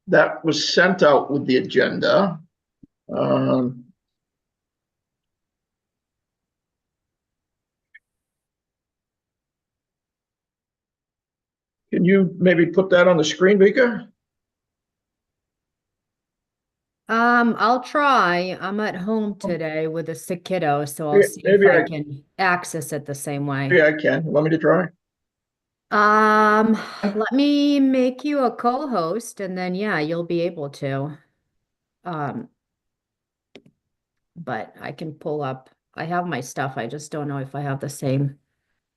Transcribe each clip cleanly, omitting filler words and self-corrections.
that was sent out with the agenda. Can you maybe put that on the screen, Vika? I'll try. I'm at home today with a sick kiddo, so I'll see if Maybe I can access it the same way. I can. Want me to try? Um, Let me make you a co-host and then yeah, you'll be able to. Um, but I can pull up. I have my stuff. I just don't know if I have the same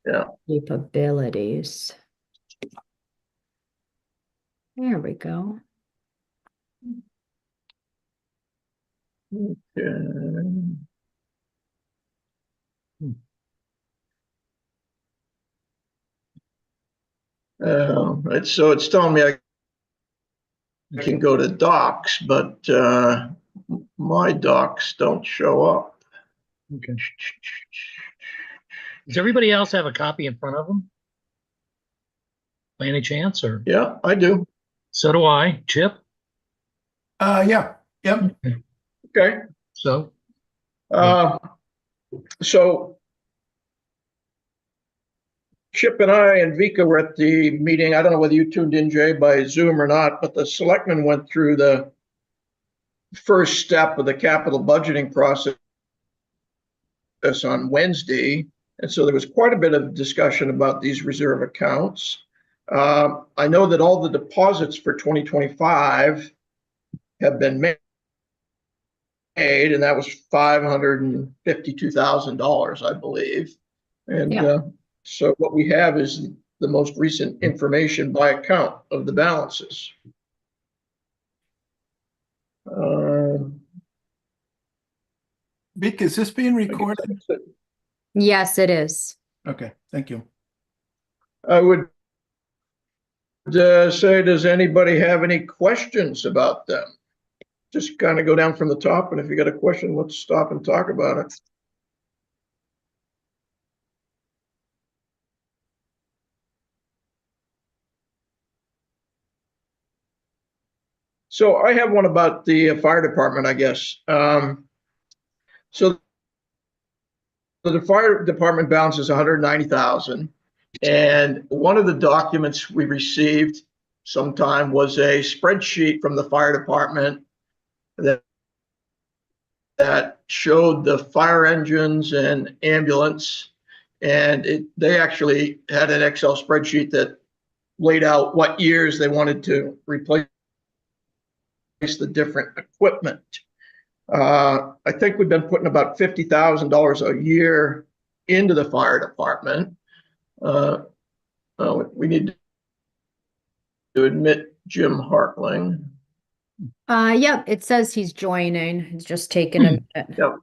Yeah. capabilities. There we go. Okay. So it's telling me I can go to docs, but my docs don't show up. Okay. Does everybody else have a copy in front of them? By any chance, or? Yeah, I do. So do I. Chip? Yeah. Yep. Okay. So, So Chip and I and Vika were at the meeting. I don't know whether you tuned in, Jay, by Zoom or not, but the selectmen went through the first step of the capital budgeting process on Wednesday. And so there was quite a bit of discussion about these reserve accounts. I know that all the deposits for 2025 have been made, and that was $552,000, I believe. And Yeah. So what we have is the most recent information by account of the balances. Vic, is this being recorded? Yes, it is. Okay, thank you. I would say, does anybody have any questions about them? Just kind of go down from the top, and if you got a question, let's stop and talk about it. So I have one about the fire department, I guess. So the fire department balance is 190,000. And one of the documents we received sometime was a spreadsheet from the fire department that showed the fire engines and ambulance. And they actually had an Excel spreadsheet that laid out what years they wanted to replace the different equipment. I think we've been putting about $50,000 a year into the fire department. We need to admit Jim Hartling. Yep, it says he's joining. It's just taking a minute. Yep.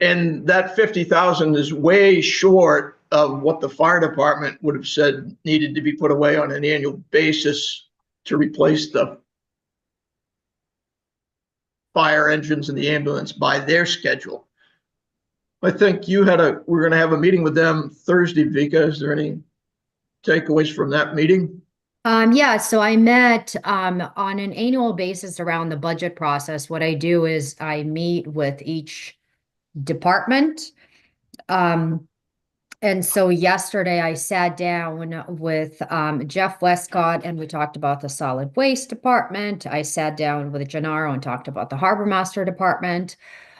And that 50,000 is way short of what the fire department would have said needed to be put away on an annual basis to replace the fire engines and the ambulance by their schedule. I think we're going to have a meeting with them Thursday, Vika. Is there any takeaways from that meeting? Yeah, so I met on an annual basis around the budget process. What I do is I meet with each department. And so yesterday I sat down with Jeff Westcott and we talked about the solid waste department. I sat down with Gennaro and talked about the harbor master department.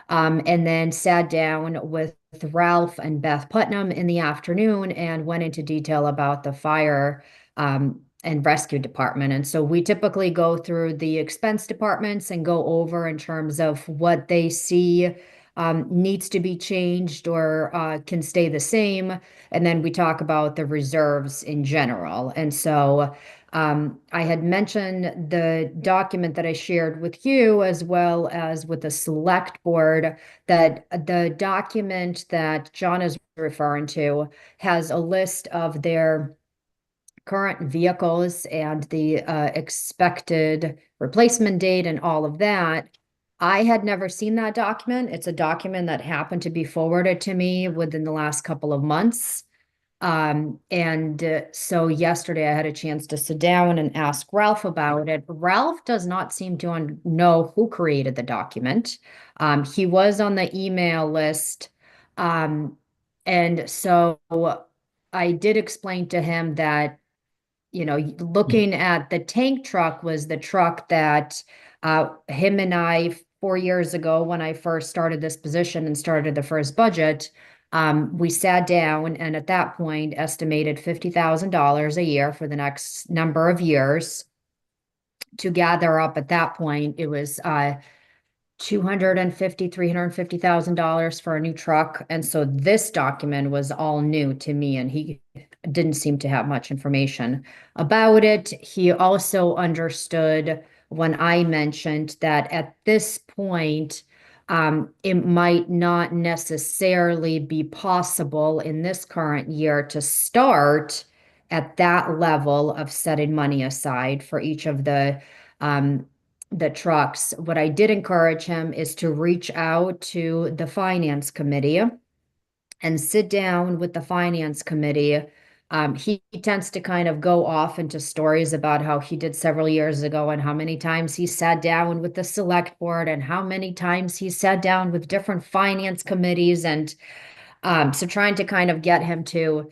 And then sat down with Ralph and Beth Putnam in the afternoon and went into detail about the fire and rescue department. And so we typically go through the expense departments and go over in terms of what they see needs to be changed or can stay the same. And then we talk about the reserves in general. And so I had mentioned the document that I shared with you as well as with the select board, that the document that John is referring to has a list of their current vehicles and the expected replacement date and all of that. I had never seen that document. It's a document that happened to be forwarded to me within the last couple of months. So yesterday I had a chance to sit down and ask Ralph about it. Ralph does not seem to know who created the document. He was on the email list. And so I did explain to him that, looking at the tank truck was the truck that him and I, 4 years ago, when I first started this position and started the first budget, we sat down and at that point estimated $50,000 a year for the next number of years to gather up. At that point, it was $350,000 for a new truck. And so this document was all new to me, and he didn't seem to have much information about it. He also understood when I mentioned that at this point, it might not necessarily be possible in this current year to start at that level of setting money aside for each of the trucks. What I did encourage him is to reach out to the finance committee and sit down with the finance committee. He tends to kind of go off into stories about how he did several years ago and how many times he sat down with the select board and how many times he sat down with different finance committees. And so trying to kind of get him to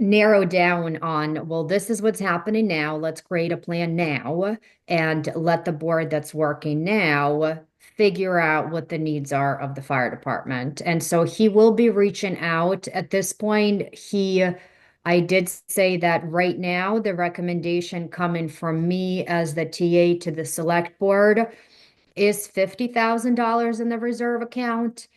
narrow down on, well, this is what's happening now. Let's create a plan now and let the board that's working now figure out what the needs are of the fire department. And so he will be reaching out at this point. I did say that right now, the recommendation coming from me as the TA to the select board is $50,000 in the reserve account.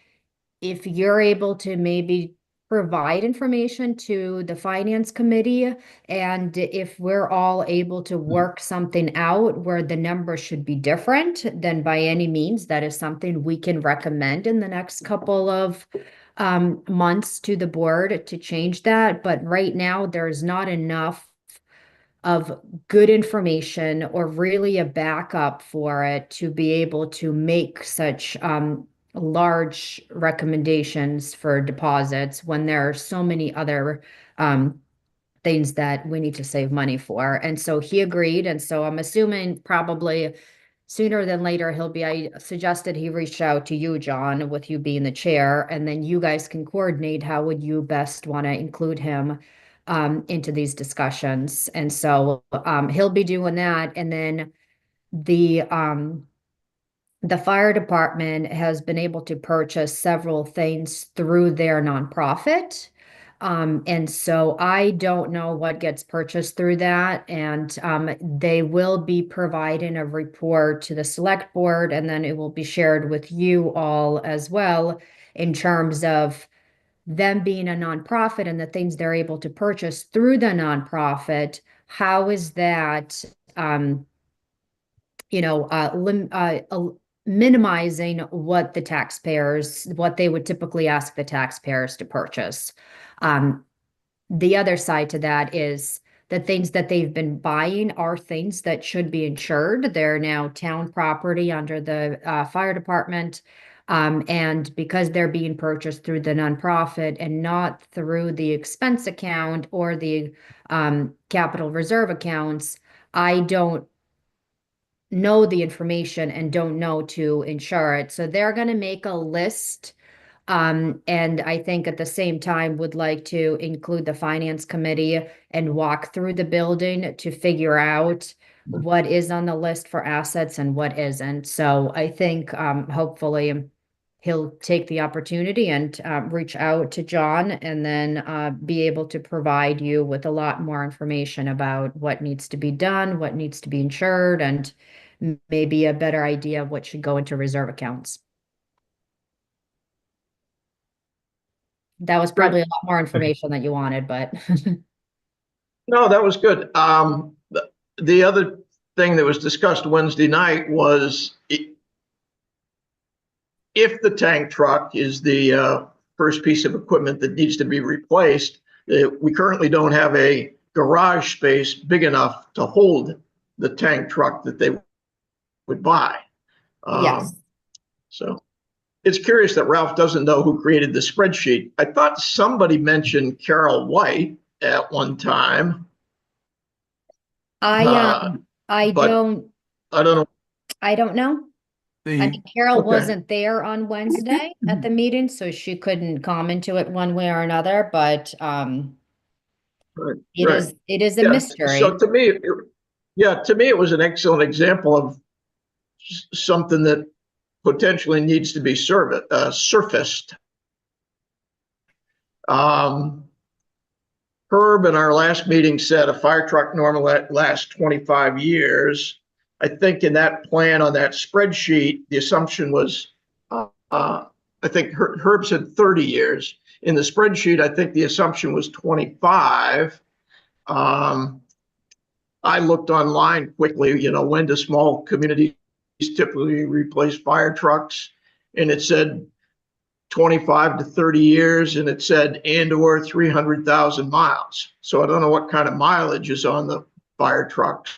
If you're able to maybe provide information to the finance committee, and if we're all able to work something out where the number should be different, then by any means, that is something we can recommend in the next couple of months to the board to change that. But right now, there's not enough of good information or really a backup for it to be able to make such large recommendations for deposits when there are so many other things that we need to save money for. And so he agreed. And so I'm assuming probably sooner than later I suggested he reached out to you, John, with you being the chair, and then you guys can coordinate how would you best want to include him into these discussions. And so he'll be doing that. And then the fire department has been able to purchase several things through their nonprofit. And so I don't know what gets purchased through that. And they will be providing a report to the select board, and then it will be shared with you all as well in terms of them being a nonprofit and the things they're able to purchase through the nonprofit. How is that, minimizing what they would typically ask the taxpayers to purchase? The other side to that is the things that they've been buying are things that should be insured. They're now town property under the fire department. And because they're being purchased through the nonprofit and not through the expense account or the capital reserve accounts, I don't know the information and don't know to insure it. So they're going to make a list. And I think at the same time would like to include the finance committee and walk through the building to figure out what is on the list for assets and what isn't. So I think hopefully he'll take the opportunity and reach out to John and then be able to provide you with a lot more information about what needs to be done, what needs to be insured, and maybe a better idea of what should go into reserve accounts. That was probably a lot more information than you wanted, but No, that was good. The other thing that was discussed Wednesday night was if the tank truck is the first piece of equipment that needs to be replaced, we currently don't have a garage space big enough to hold the tank truck that they would buy. yes. So it's curious that Ralph doesn't know who created the spreadsheet. I thought somebody mentioned Carol White at one time. I I but don't I don't know. I don't know. I The, mean, Carol Okay. wasn't there on Wednesday at the meeting, so she couldn't comment to it one way or another, but Right, it right. is a Yeah. mystery. So to me, it was an excellent example of something that potentially needs to be surfaced. Herb in our last meeting said a fire truck normally lasts 25 years. I think in that plan on that spreadsheet, the assumption was, I think Herb said 30 years. In the spreadsheet, I think the assumption was 25. I looked online quickly, when do small communities typically replace fire trucks? And it said 25 to 30 years, and it said and/or 300,000 miles. So I don't know what kind of mileage is on the fire trucks,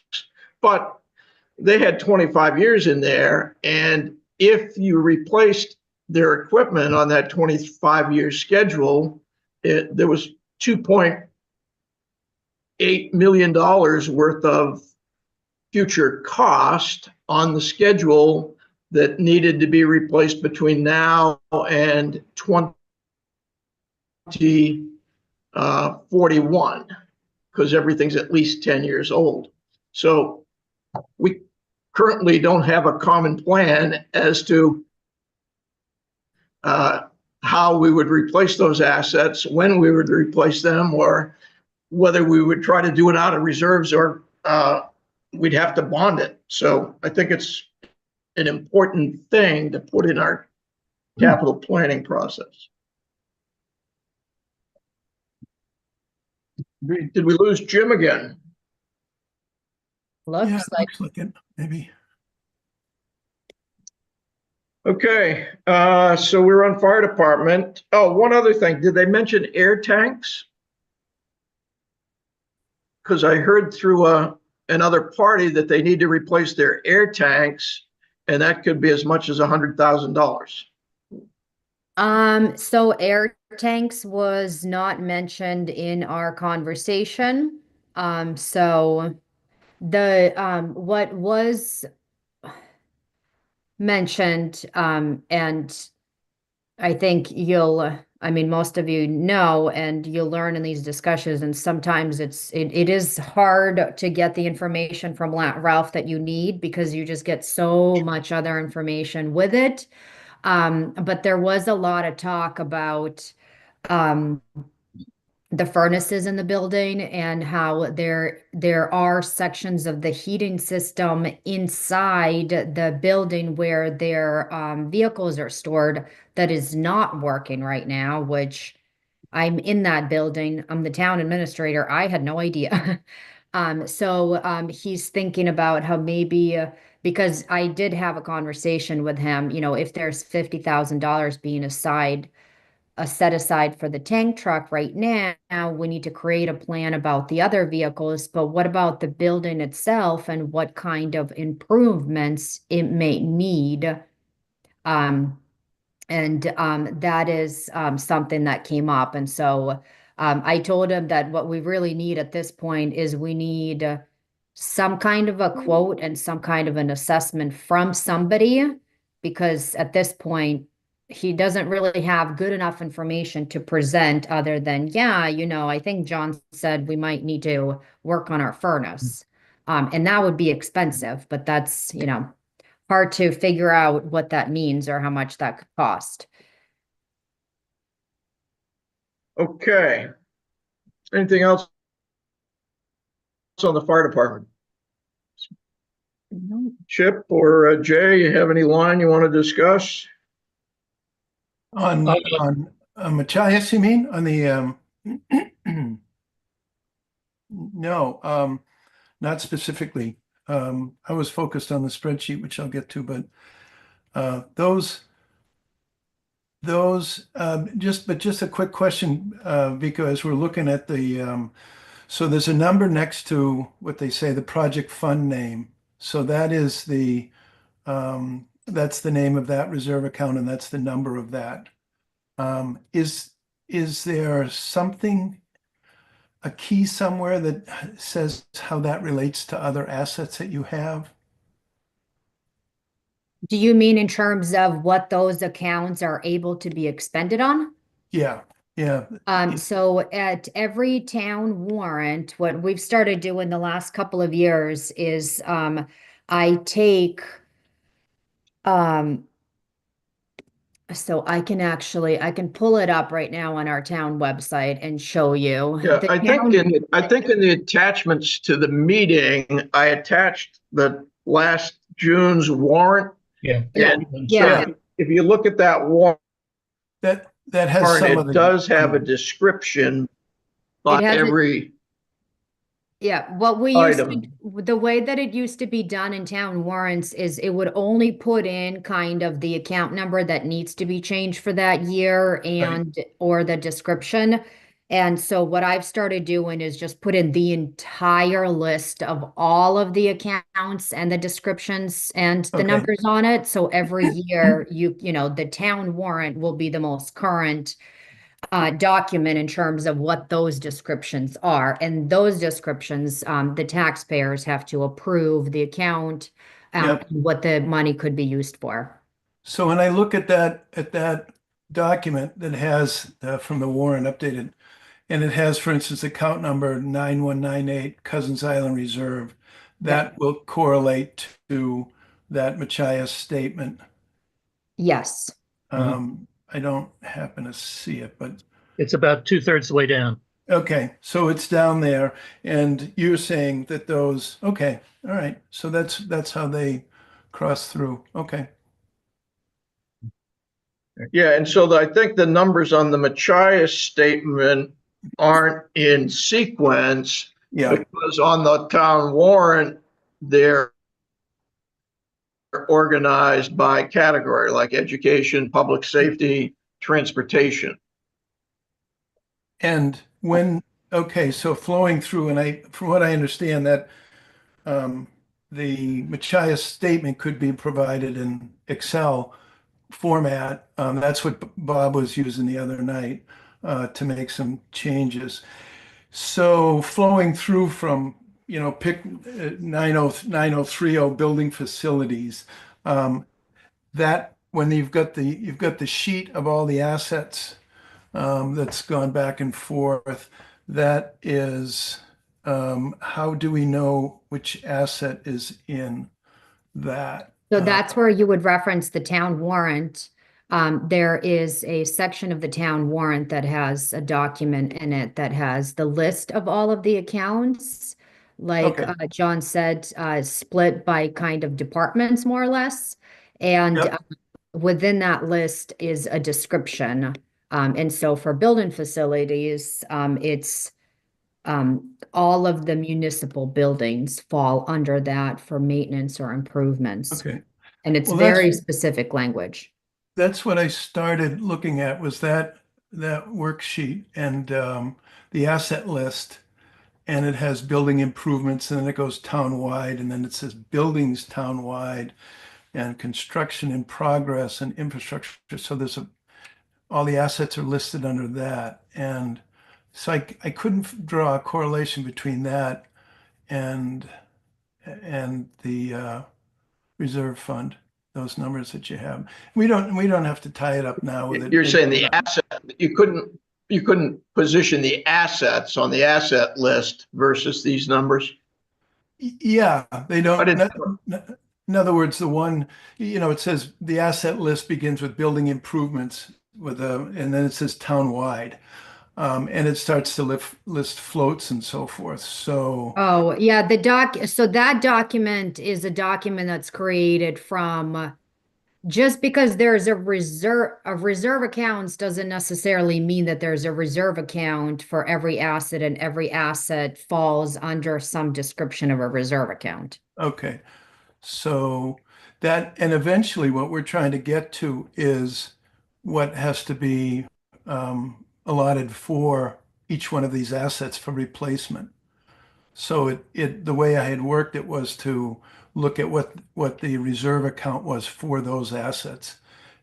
but they had 25 years in there. And if you replaced their equipment on that 25-year schedule, there was $2.8 million worth of future cost on the schedule that needed to be replaced between now and 2041, because everything's at least 10 years old. So we currently don't have a common plan as to how we would replace those assets, when we would replace them, or whether we would try to do it out of reserves or we'd have to bond it. So I think it's an important thing to put in our capital planning process. agreed. Did we lose Jim again? Yeah, Looks like looks like it, maybe. Okay, so we're on fire department. Oh, one other thing. Did they mention air tanks? Because I heard through another party that they need to replace their air tanks, and that could be as much as $100,000. So air tanks was not mentioned in our conversation. So the what was mentioned, and I think I mean, most of you know, and you'll learn in these discussions, and sometimes it is hard to get the information from Ralph that you need because you just get so much other information with it. But there was a lot of talk about um, the furnaces in the building and how there are sections of the heating system inside the building where their vehicles are stored that is not working right now, which I'm in that building. I'm the town administrator. I had no idea. So he's thinking about how maybe because I did have a conversation with him, if there's $50,000 being set aside for the tank truck right now, we need to create a plan about the other vehicles, but what about the building itself and what kind of improvements it may need? And that is something that came up. And so I told him that what we really need at this point is we need some kind of a quote and some kind of an assessment from somebody, because at this point, he doesn't really have good enough information to present other than, yeah, I think John said we might need to work on our furnace. And that would be expensive, but that's, hard to figure out what that means or how much that could cost. Okay. Anything else on the fire department? Chip or Jay, you have any line you want to discuss? On Machias, you mean? On the no, not specifically. I was focused on the spreadsheet, which I'll get to, but those just a quick question, Vico, as we're looking at the so there's a number next to what they say the project fund name. So that is the that's the name of that reserve account and that's the number of that. Is there something, a key somewhere that says how that relates to other assets that you have? Do you mean in terms of what those accounts are able to be expended on? Yeah, yeah. So at every town warrant, what we've started doing the last couple of years is I take so I can pull it up right now on our town website and show you. Yeah, The I think town, in the attachments to the meeting, I attached the last June's warrant. Yeah. Yeah, And yeah. so if you look at that warrant, That has some of it the. does have a description It by has a every Yeah, what we used to, item. the way that it used to be done in town warrants is it would only put in kind of the account number that needs to be changed for that year and or the description. And so what I've started doing is just put in the entire list of all of the accounts and the descriptions and the Okay. numbers on it. So every year you know, the town warrant will be the most current document in terms of what those descriptions are. And those descriptions, the taxpayers have to approve the account, Yep. and what the money could be used for. So when I look at that document that has from the Warren updated, and it has, for instance, account number 9198 Cousins Island Reserve, Yep. that will correlate to that Machias statement. Yes. I don't happen to see it, but It's about 2/3 the way down. okay, so it's down there, and you're saying that those, okay, all right, so that's how they cross through. Okay, Yeah, and so I think the numbers on the Machias statement aren't in sequence yeah, because on the town warrant, they're organized by category, like education, public safety, transportation. and when, okay, so flowing through, and from what I understand, that the Machias statement could be provided in Excel format. That's what Bob was using the other night to make some changes. So flowing through from, pick 9030 building facilities, that when you've got the sheet of all the assets that's gone back and forth, that is, how do we know which asset is in that? So that's where you would reference the town warrant. There is a section of the town warrant that has a document in it that has the list of all of the accounts. Like Okay. John said, split by kind of departments, more or less. And Yep. within that list is a description. And so for building facilities, it's all of the municipal buildings fall under that for maintenance or improvements. Okay. And it's Well, very specific language. that's what I started looking at was that worksheet and the asset list, and it has building improvements, and then it goes townwide, and then it says buildings townwide, and construction in progress and infrastructure. So all the assets are listed under that, and so I couldn't draw a correlation between that and the reserve fund, those numbers that you have. We don't have to tie it up now with it. You're saying the asset, you couldn't position the assets on the asset list versus these numbers? Yeah, they I don't. didn't, In other words, the one, it says the asset list begins with building improvements and then it says townwide. And it starts to list floats and so forth. So, Oh, yeah, so that document is a document that's created from just because there's a reserve accounts doesn't necessarily mean that there's a reserve account for every asset and every asset falls under some description of a reserve account. okay. So and eventually what we're trying to get to is what has to be allotted for each one of these assets for replacement. So the way I had worked it was to look at what the reserve account was for those assets.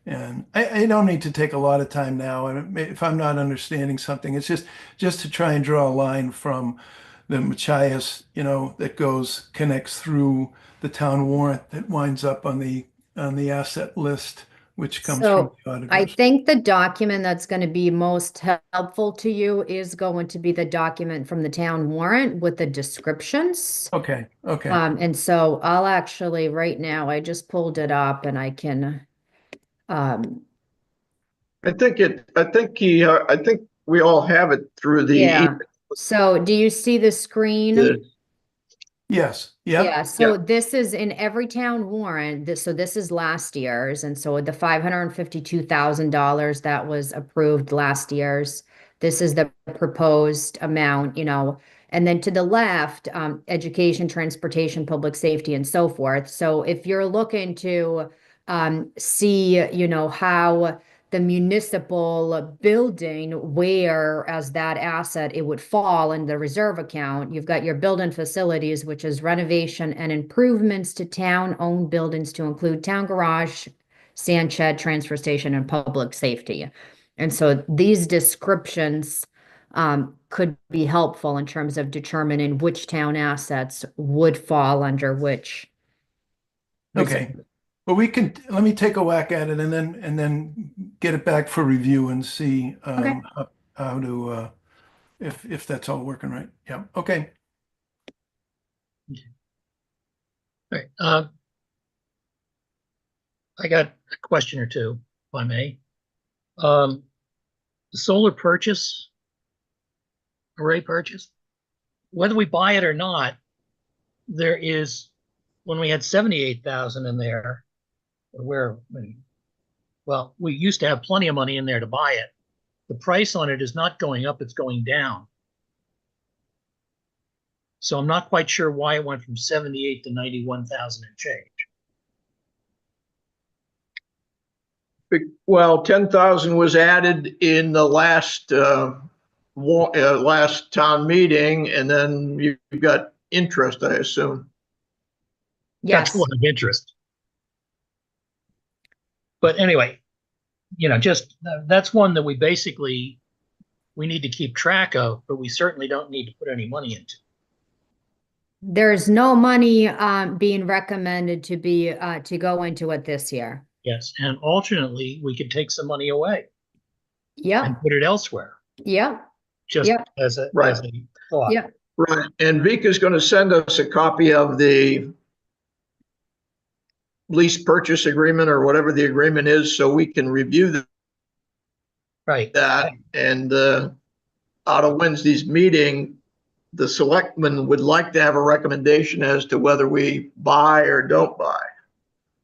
And I don't need to take a lot of time now. And if I'm not understanding something, it's just to try and draw a line from the Machias, that connects through the town warrant that winds up on the asset list, which comes from So the I auditors. think the document that's going to be most helpful to you is going to be the document from the town warrant with the descriptions. Okay, okay, And so I'll actually, right now, I just pulled it up and I can, I think we all have it through yeah. So do you see the screen? yes, yeah, Yeah, so this is in every town warrant. This is last year's, and so the $552,000 that was approved last year's. This is the proposed amount, and then to the left, education, transportation, public safety, and so forth. So if you're looking to see, how the municipal building, where as that asset it would fall in the reserve account. You've got your building facilities, which is renovation and improvements to town-owned buildings to include town garage, sand shed, transfer station, and public safety. And so these descriptions could be helpful in terms of determining which town assets would fall under which. okay. Well, let me take a whack at it and then get it back for review and see Okay. how to if that's all working right. Yeah. Okay. All right. I got a question or two, if I may. The solar array purchase, whether we buy it or not, there is, when we had 78,000 in there, well, we used to have plenty of money in there to buy it. The price on it is not going up, it's going down. So I'm not quite sure why it went from 78 to 91,000 and change. Well, 10,000 was added in the last town meeting, and then you got interest, I assume. That's Yes. a lot of interest. But anyway, just that's one that we need to keep track of, but we certainly don't need to put any money into. There's no money being recommended to go into it this year. Yes, and alternately, we could take some money away Yep. and put it elsewhere, Yep. just Yep. as a thought. Yep. Right. And Vika's going to send us a copy of the lease purchase agreement or whatever the agreement is, so we can review Right. that. And out of Wednesday's meeting, the selectmen would like to have a recommendation as to whether we buy or don't buy.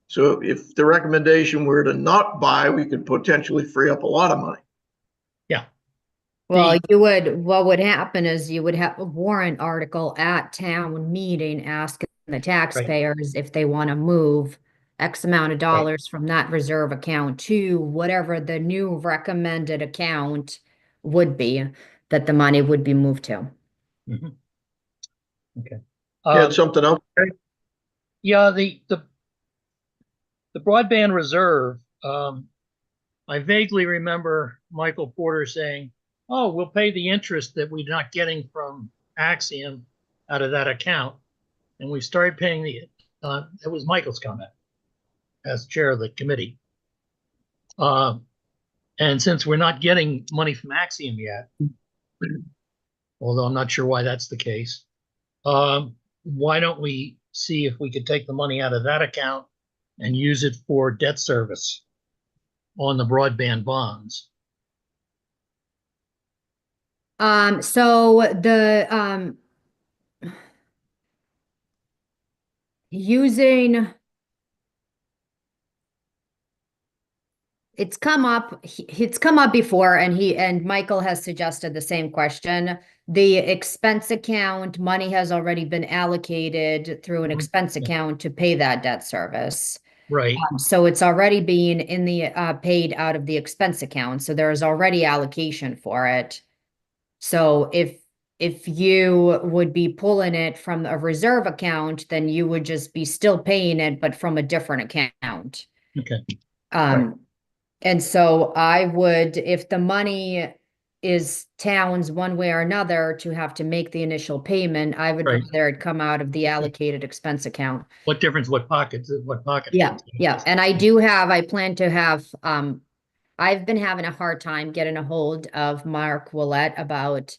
So if the recommendation were to not buy, we could potentially free up a lot of money. Yeah. Well, what would happen is you would have a warrant article at town meeting asking the taxpayers if they want to move X amount of dollars from that reserve account to whatever the new recommended account would be that the money would be moved to. Mhm. Okay. You had something else? Yeah, the broadband reserve, I vaguely remember Michael Porter saying, "Oh, we'll pay the interest that we're not getting from Axiom out of that account." And we started paying it was Michael's comment as chair of the committee. And since we're not getting money from Axiom yet, although I'm not sure why that's the case, why don't we see if we could take the money out of that account and use it for debt service on the broadband bonds? So the using it's come up before, and Michael has suggested the same question. The expense account money has already been allocated through an expense account to pay that debt service. Right. So it's already being in the paid out of the expense account. So there is already allocation for it. So if if you would be pulling it from a reserve account, then you would just be still paying it, but from a different account. Okay, And so I would, if the money is towns one way or another to have to make the initial payment, I would Right. rather it come out of the allocated expense account. what difference, what pockets, what pocket? Yeah, yeah. And I plan to have, I've been having a hard time getting a hold of Mark Willett about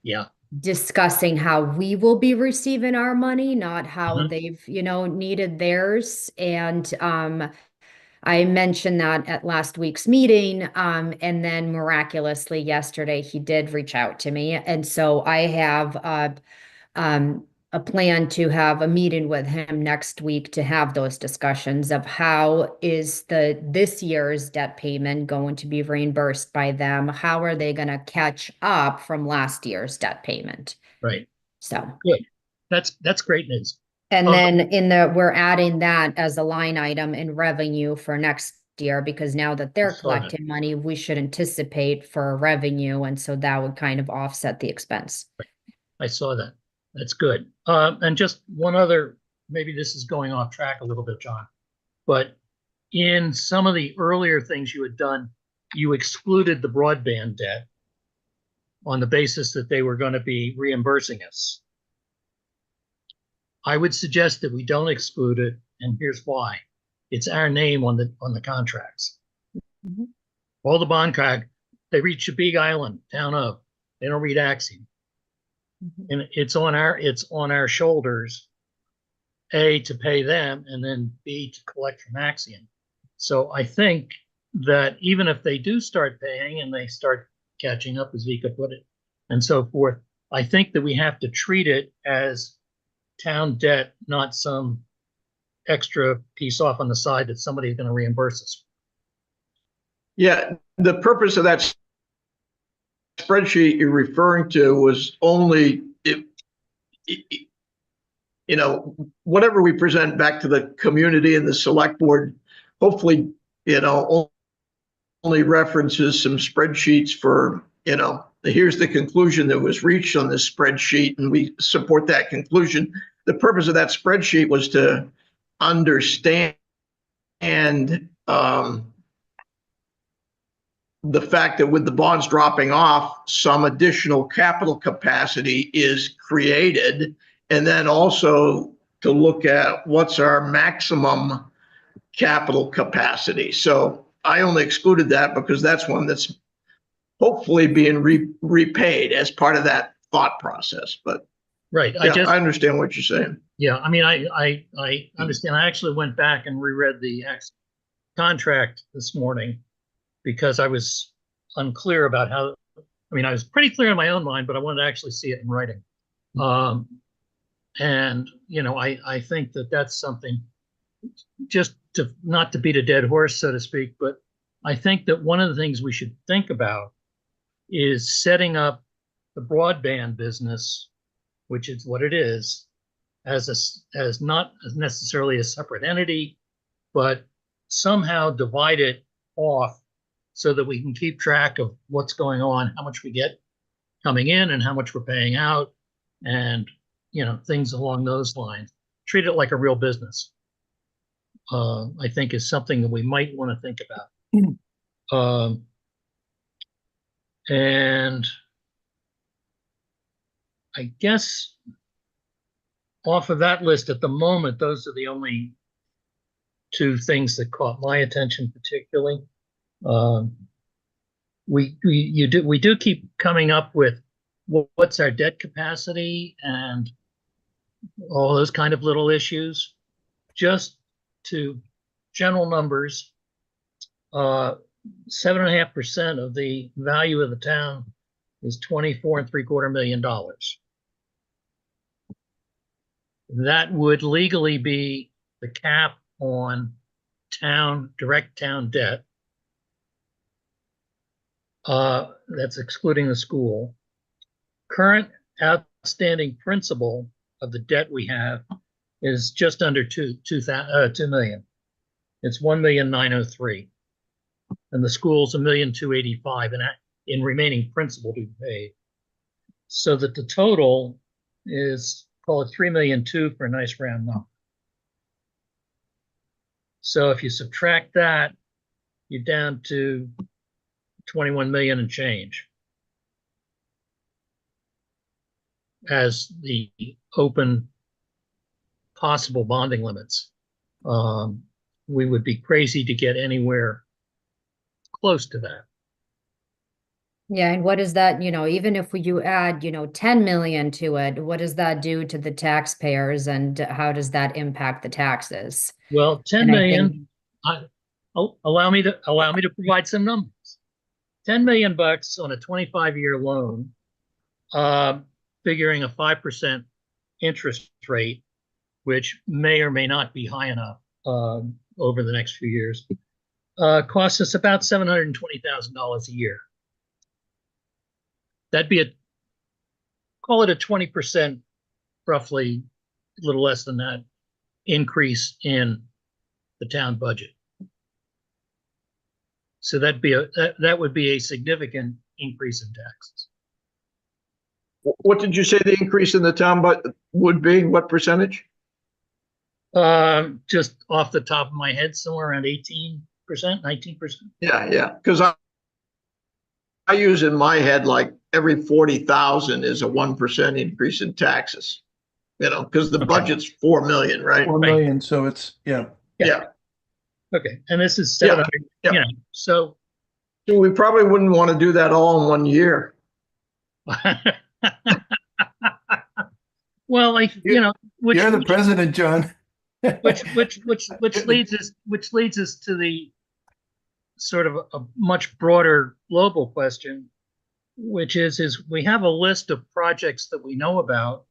Yeah, discussing how we will be receiving our money, not how Mhm. they've, needed theirs. And I mentioned that at last week's meeting. And then miraculously yesterday he did reach out to me. And so I have a plan to have a meeting with him next week to have those discussions of how is this year's debt payment going to be reimbursed by them? How are they going to catch up from last year's debt payment? right. So, Good. That's great news. and Um, then we're adding that as a line item in revenue for next year, because now that they're I saw that. collecting money, we should anticipate for revenue. And so that would kind of offset the expense. I saw that. That's good. And just one other, maybe this is going off track a little bit, John, but in some of the earlier things you had done, you excluded the broadband debt on the basis that they were going to be reimbursing us. I would suggest that we don't exclude it, and here's why. It's our name on the contracts. Mhm. All the bond contract, they read Big Island, town of. They don't read Axiom. Mhm. And it's on our shoulders, A, to pay them, and then B, to collect from Axiom. So I think that even if they do start paying and they start catching up, as Vika put it, and so forth, I think that we have to treat it as town debt, not some extra piece off on the side that somebody's going to reimburse us. Yeah, the purpose of that spreadsheet you're referring to was only if, whatever we present back to the community and the select board, hopefully, only references some spreadsheets for, here's the conclusion that was reached on this spreadsheet, and we support that conclusion. The purpose of that spreadsheet was to understand the fact that with the bonds dropping off, some additional capital capacity is created, and then also to look at what's our maximum capital capacity. So I only excluded that because that's one that's hopefully being repaid as part of that thought process. But Right. yeah, I understand what you're saying. Yeah, I mean, I understand. I actually went back and reread the contract this morning because I was unclear about how, I was pretty clear in my own mind, but I wanted to actually see it in writing. And, I think that that's something, just to not to beat a dead horse, so to speak, but I think that one of the things we should think about is setting up the broadband business, which is what it is, as not necessarily a separate entity, but somehow divide it off so that we can keep track of what's going on, how much we get coming in and how much we're paying out, and things along those lines. Treat it like a real business. I think is something that we might want to think about. And I guess off of that list at the moment, those are the only two things that caught my attention particularly. We do keep coming up with what's our debt capacity and all those kind of little issues. Just to general numbers, 7.5% of the value of the town is $24.75 million. That would legally be the cap on direct town debt. That's excluding the school. Current outstanding principal of the debt we have is just under 2 million. It's 1,903,000, and the school's 1,285,000 in remaining principal to be paid. so that the total is, call it 3,200,000 for a nice round number. So if you subtract that, you're down to 21 million and change as the open possible bonding limits. We would be crazy to get anywhere close to that. Yeah, and what does that, even if you add, 10 million to it, what does that do to the taxpayers and how does that impact the taxes? Well, 10 And I million, think, allow me to provide some numbers. 10 million bucks on a 25-year loan, figuring a 5% interest rate, which may or may not be high enough over the next few years, costs us about $720,000 a year. That'd be call it a 20%, roughly a little less than that, increase in the town budget. So that would be a significant increase in taxes. What did you say the increase in the town would be? What percentage? Just off the top of my head, somewhere around 18%, 19%. Yeah. Because I use in my head like every 40,000 is a 1% increase in taxes. Because the budget's 4 million, right? 4 million, so it's, yeah. Yeah. Okay, and this is 700, Yeah. So we probably wouldn't want to do that all in one year. well, which You're the president, John. which leads us to the sort of a much broader global question, which is we have a list of projects that we know about,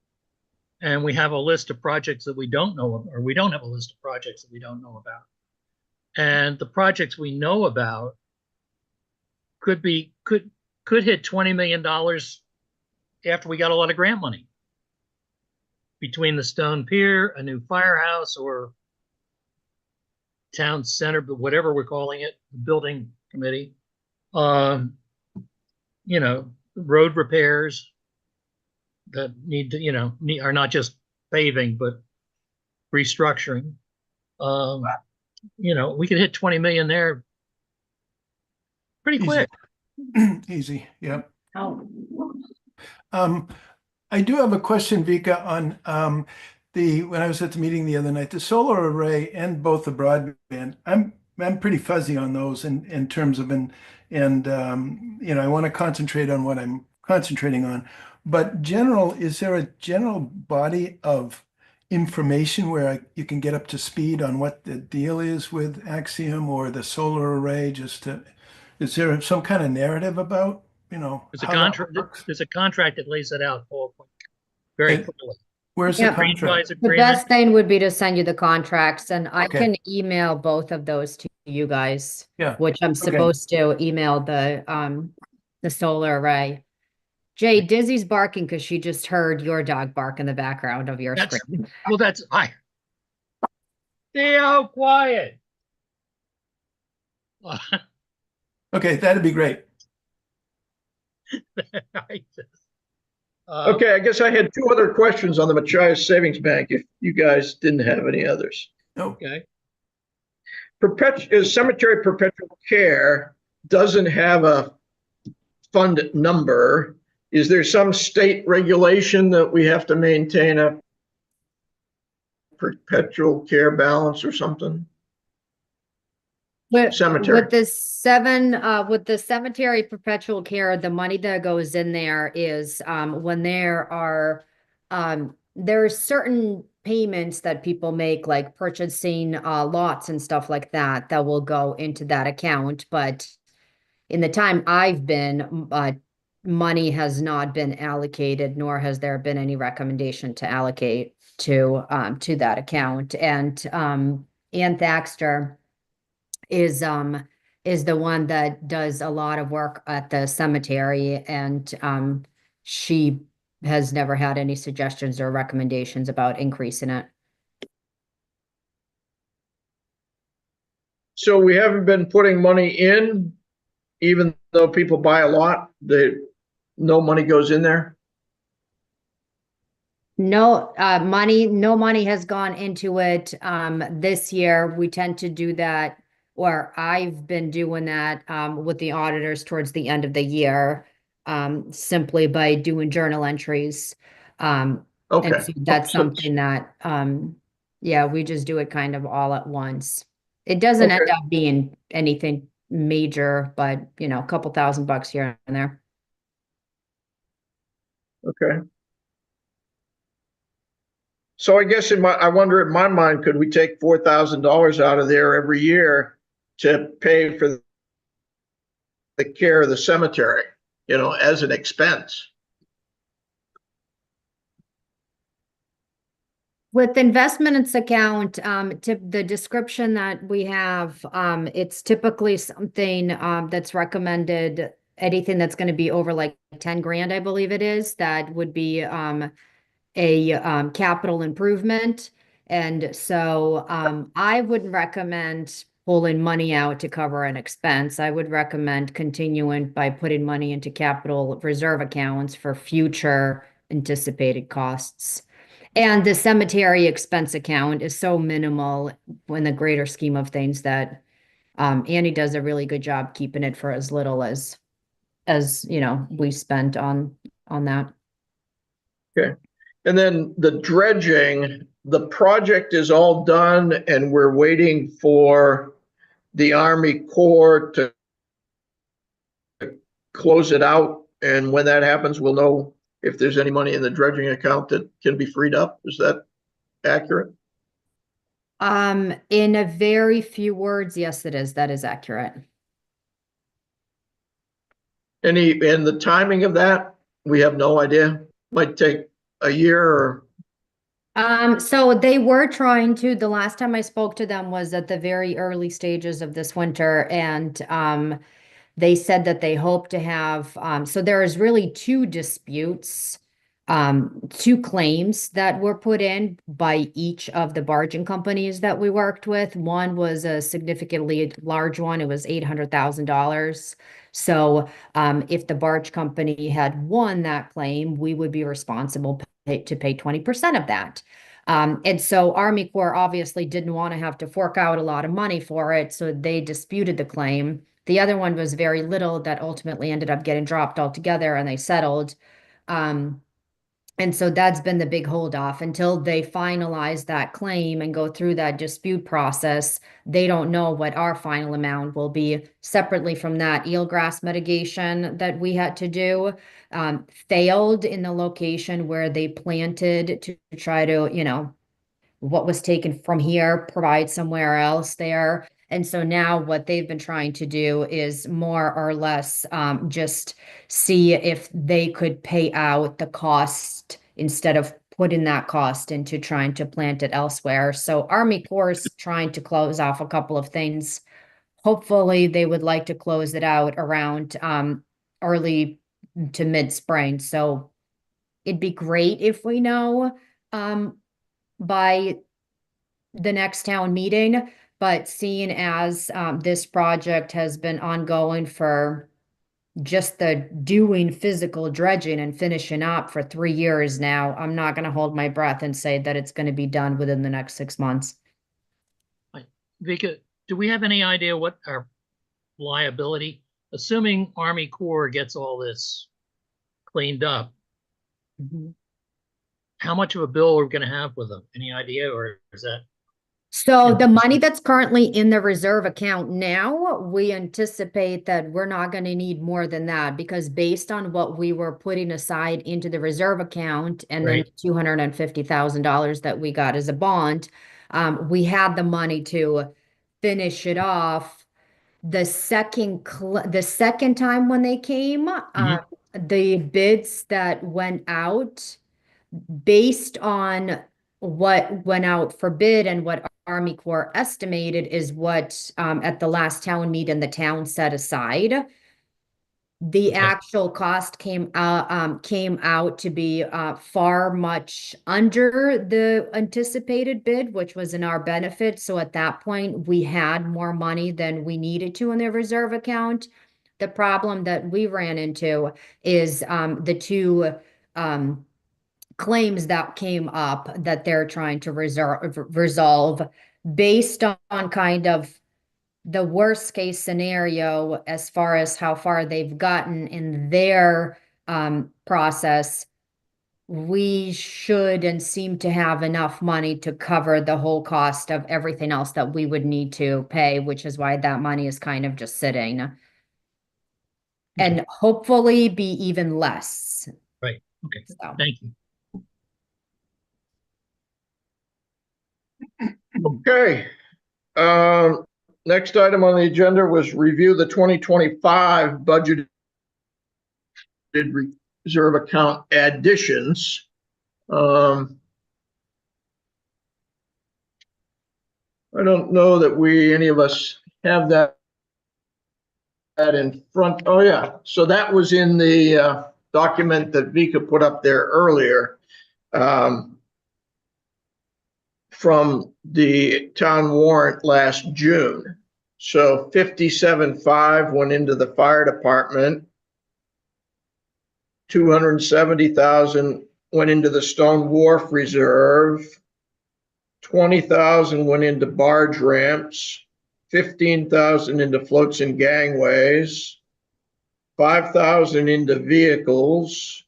and we have a list of projects that we don't know about, or we don't have a list of projects that we don't know about. And the projects we know about could hit $20 million after we got a lot of grant money. Between the Stone Pier, a new firehouse, or town center, but whatever we're calling it, building committee, road repairs that need to, are not just paving, but restructuring. We could hit 20 million there pretty quick. Easy, yeah. oh, I do have a question, Vika, on when I was at the meeting the other night, the solar array and both the broadband. I'm pretty fuzzy on those in terms of I want to concentrate on what I'm concentrating on. But is there a general body of information where you can get up to speed on what the deal is with Axiom or the solar array? Is there some kind of narrative about, There's a how that contract. works? There's a contract that lays that out very clearly. Where's Yeah. the contract? the best thing would be to send you the contracts and I Okay. can email both of those to you guys. Yeah. Which I'm supposed to email the solar array. Jay, Dizzy's barking because she just heard your dog bark in the background of your screen. Well, Theo, quiet. Okay, that'd be great. Okay, I guess I had two other questions on the Machias Savings Bank, if you guys didn't have any others. Okay. Cemetery Perpetual Care doesn't have a fund number. Is there some state regulation that we have to maintain a perpetual care balance or something? Cemetery. With the cemetery perpetual care, the money that goes in there is when there are certain payments that people make, like purchasing lots and stuff like that, that will go into that account. But in the time I've been, money has not been allocated, nor has there been any recommendation to allocate to that account. And Ann Thaxter is the one that does a lot of work at the cemetery, and she has never had any suggestions or recommendations about increasing it. So we haven't been putting money in, even though people buy a lot, no money goes in there? No, no money has gone into it. This year, we tend to do that, or I've been doing that, with the auditors towards the end of the year, simply by doing journal entries. And Okay. so that's So, something that, yeah, we just do it kind of all at once. It doesn't end okay, up being anything major, but a couple $1,000 here and there. okay. So I guess I wonder in my mind, could we take $4,000 out of there every year to pay for the care of the cemetery, as an expense? With investments account, the description that we have, it's typically something that's recommended. Anything that's going to be over like 10 grand, I believe it is, that would be a capital improvement. And so I wouldn't recommend pulling money out to cover an expense. I would recommend continuing by putting money into capital reserve accounts for future anticipated costs. And the cemetery expense account is so minimal in the greater scheme of things that Annie does a really good job keeping it for as little as we spent on that. Okay. And then the dredging, the project is all done and we're waiting for the Army Corps to close it out. And when that happens, we'll know if there's any money in the dredging account that can be freed up. Is that accurate? In a very few words, yes, it is. That is accurate. And the timing of that, we have no idea. Might take a year or So they were trying to, the last time I spoke to them was at the very early stages of this winter, and they said that they hope to have, so there is really two disputes, two claims that were put in by each of the barging companies that we worked with. One was a significantly large one. It was $800,000. So if the barge company had won that claim, we would be responsible to pay 20% of that. And so Army Corps obviously didn't want to have to fork out a lot of money for it, so they disputed the claim. The other one was very little that ultimately ended up getting dropped altogether and they settled. Um, and so that's been the big holdoff until they finalize that claim and go through that dispute process. They don't know what our final amount will be. Separately from that, eelgrass mitigation that we had to do failed in the location where they planted to try to, what was taken from here, provide somewhere else there. And so now what they've been trying to do is more or less just see if they could pay out the cost instead of putting that cost into trying to plant it elsewhere. So Army Corps is trying to close off a couple of things. Hopefully they would like to close it out around early to mid-spring. So it'd be great if we know by the next town meeting, but seeing as this project has been ongoing for just the doing physical dredging and finishing up for 3 years now, I'm not going to hold my breath and say that it's going to be done within the next 6 months. Vika, do we have any idea what our liability, assuming Army Corps gets all this cleaned up, how much of a bill are we going to have with them? Any idea, or is that? So the money that's currently in the reserve account now, we anticipate that we're not going to need more than that because based on what we were putting aside into the reserve account and then $250,000 that we got as a bond, we had the money to finish it off. The second time when they came, the bids that went out based on what went out for bid and what Army Corps estimated is what at the last town meeting the town set aside. The actual cost came out to be far much under the anticipated bid, which was in our benefit. So at that point, we had more money than we needed to in the reserve account. The problem that we ran into is the two claims that came up that they're trying to resolve based on kind of the worst case scenario as far as how far they've gotten in their process. We should and seem to have enough money to cover the whole cost of everything else that we would need to pay, which is why that money is kind of just sitting. And hopefully be even less. Right. Okay. So. Thank you. Okay. Next item on the agenda was review the 2025 budgeted reserve account additions. I don't know that any of us have that in front. Oh yeah, so that was in the document that Vika put up there earlier from the town warrant last June. So 57.5 went into the fire department. 270,000 went into the Stone Wharf Reserve. 20,000 went into barge ramps. 15,000 into floats and gangways. 5,000 into vehicles.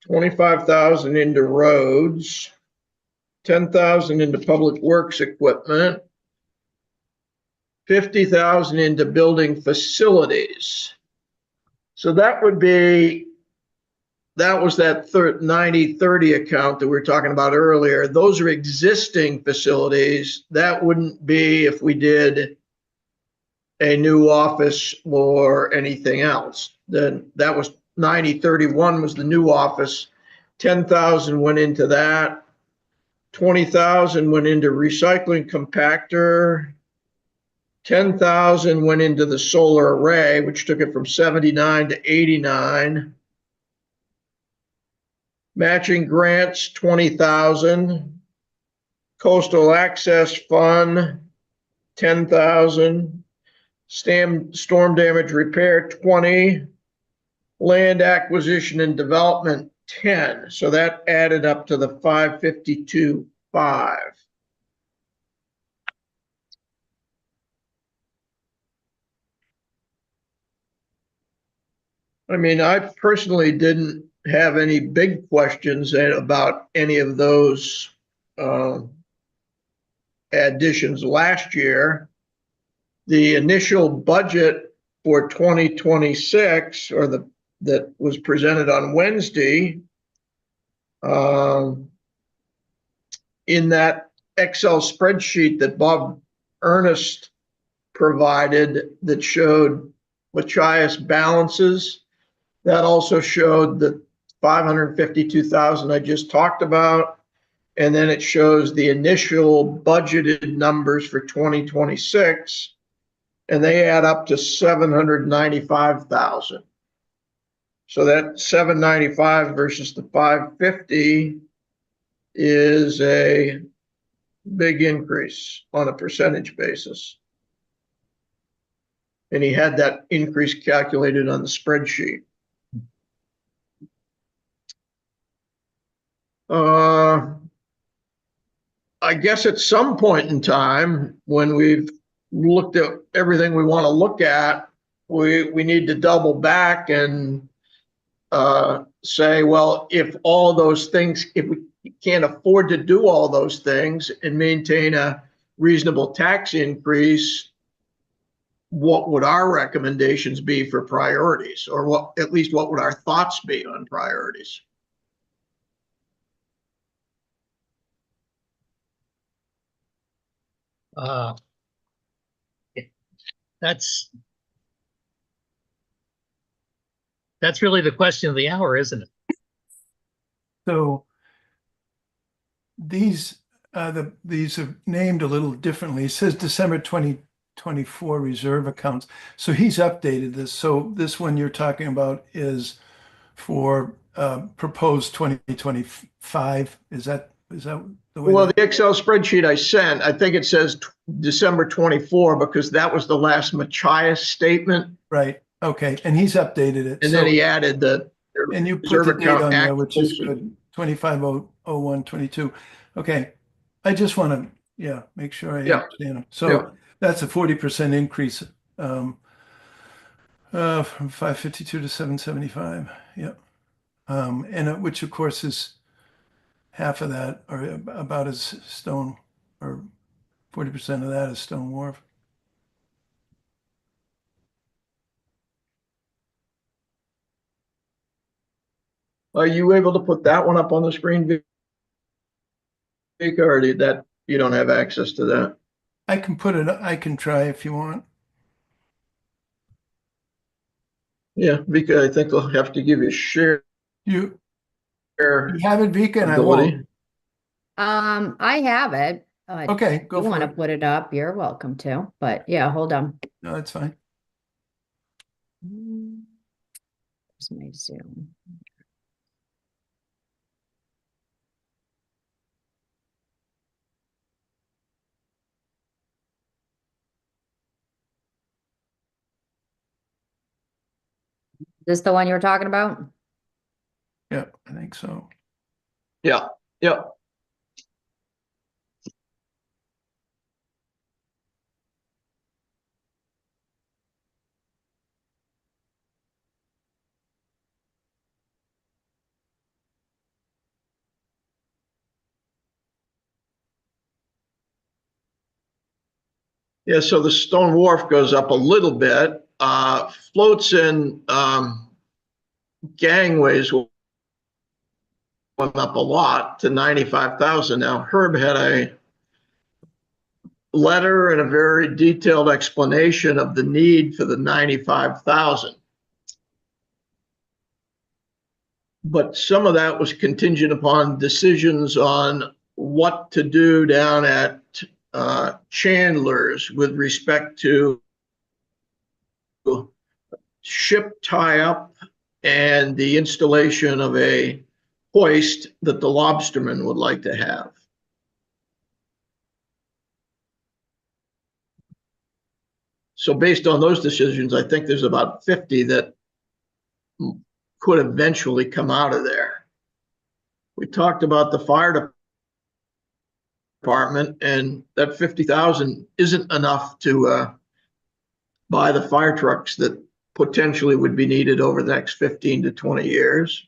25,000 into roads. 10,000 into public works equipment. 50,000 into building facilities. So that would be, that was that 90-30 account that we were talking about earlier. Those are existing facilities. That wouldn't be if we did a new office or anything else. Then that was 90-31 was the new office. 10,000 went into that. 20,000 went into recycling compactor. 10,000 went into the solar array, which took it from 79 to 89. Matching grants, 20,000. Coastal Access Fund, 10,000. Storm damage repair, 20. Land acquisition and development, 10. So that added up to the 552.5. I mean, I personally didn't have any big questions about any of those additions last year. The initial budget for 2026, or that was presented on Wednesday, in that Excel spreadsheet that Bob Ernest provided that showed Machias balances, that also showed the 552,000 I just talked about. And then it shows the initial budgeted numbers for 2026, and they add up to 795,000. So that 795 versus the 550 is a big increase on a percentage basis. And he had that increase calculated on the spreadsheet. I guess at some point in time, when we've looked at everything we want to look at, we need to double back and say, well, if all of those things, if we can't afford to do all those things and maintain a reasonable tax increase, what would our recommendations be for priorities, or what, at least what would our thoughts be on priorities? That's really the question of the hour, isn't it? So these are named a little differently. It says December 2024 reserve accounts. So he's updated this. So this one you're talking about is for proposed 2025. Is that the way? Well, the Excel spreadsheet I sent, I think it says December 24 because that was the last Machias statement. Right. Okay. And he's updated it. And then he added the and you put reserve the date account on there, which is acquisition. good. 250122. Okay. I just want to, yeah, make sure I Yeah. understand them. Yeah. So that's a 40% increase from 552 to 775. Yeah. Which of course is half of that, or about as Stone, or 40% of that is Stone Wharf. Are you able to put that one up on the screen, Vika, or did that, you don't have access to that? I can try if you want. Yeah, Vika, I think they'll have to give you share You have it, Vika, and I ability. won't. I have it. Okay, If go you for want to it. put it up, you're welcome to, but yeah, hold on. No, that's fine. Where's my Zoom? This the one you were talking about? Yeah, I think so. Yeah, yeah. Yeah, so the stone wharf goes up a little bit. Floats and gangways went up a lot to 95,000. Now, Herb had a letter and a very detailed explanation of the need for the 95,000. But some of that was contingent upon decisions on what to do down at Chandler's with respect to ship tie-up and the installation of a hoist that the lobstermen would like to have. So based on those decisions, I think there's about 50 that could eventually come out of there. We talked about the fire department, and that 50,000 isn't enough to buy the fire trucks that potentially would be needed over the next 15 to 20 years.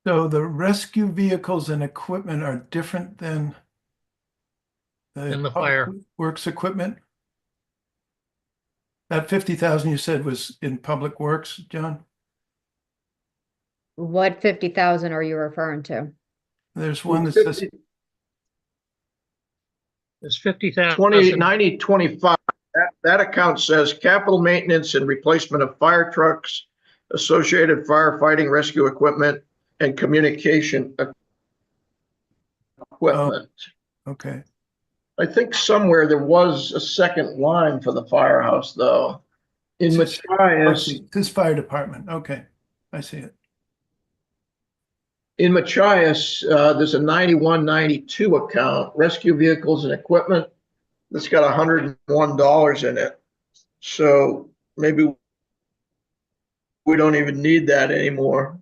So the rescue vehicles and equipment are different than Than the public fire. works equipment? That 50,000 you said was in public works, John? What 50,000 are you referring to? There's one that says, There's 50,000. 9025, that account says capital maintenance and replacement of fire trucks, associated firefighting rescue equipment, and communication equipment. okay. I think somewhere there was a second line for the firehouse, though. In I see. Machias, This fire department. Okay. I see it. there's a 9192 account, rescue vehicles and equipment, that's got $101 in it. So maybe we don't even need that anymore.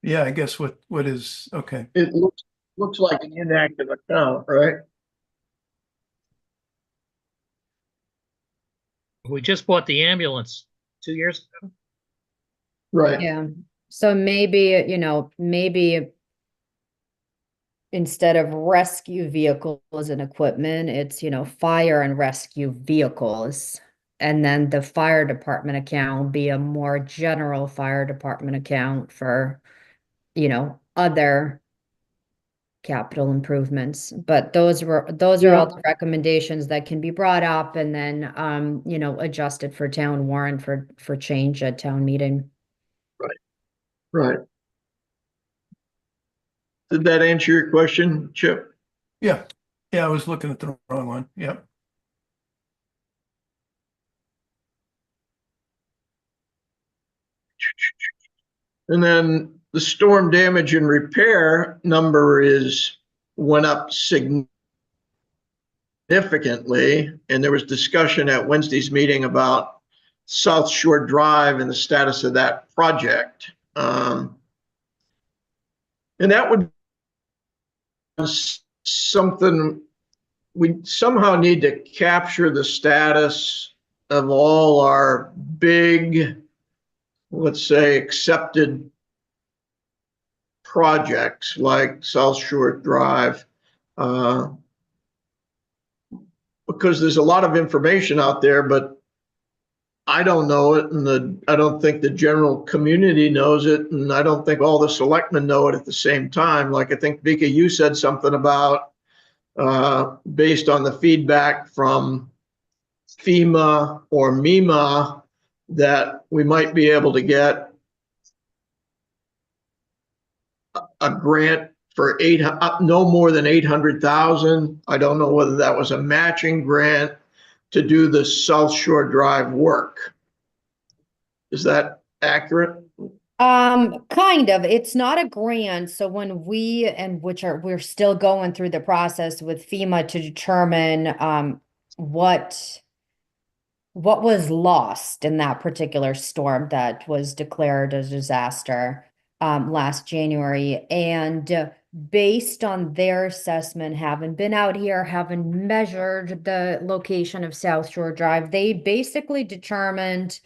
Yeah, I guess what is, okay. It looks like an inactive account, right? We just bought the ambulance 2 years ago. Right. Yeah, so maybe, maybe instead of rescue vehicles and equipment, it's, fire and rescue vehicles. And then the fire department account will be a more general fire department account for, other capital improvements. But those are all the recommendations that can be brought up and then, adjusted for town warrant for change at town meeting. Right. Did that answer your question, Chip? Yeah. Yeah, I was looking at the wrong one. Yep. And then the storm damage and repair number went up significantly. And there was discussion at Wednesday's meeting about South Shore Drive and the status of that project. And that would be something we somehow need to capture the status of all our big, let's say, accepted projects like South Shore Drive, because there's a lot of information out there, but I don't know it, and I don't think the general community knows it, and I don't think all the selectmen know it at the same time. Like I think, Vika, you said something about, based on the feedback from FEMA or MEMA, that we might be able to get a grant for no more than 800,000. I don't know whether that was a matching grant to do the South Shore Drive work. Is that accurate? Kind of. It's not a grant. So when we're still going through the process with FEMA to determine what was lost in that particular storm that was declared a disaster last January. And based on their assessment, having been out here, having measured the location of South Shore Drive, they basically determined,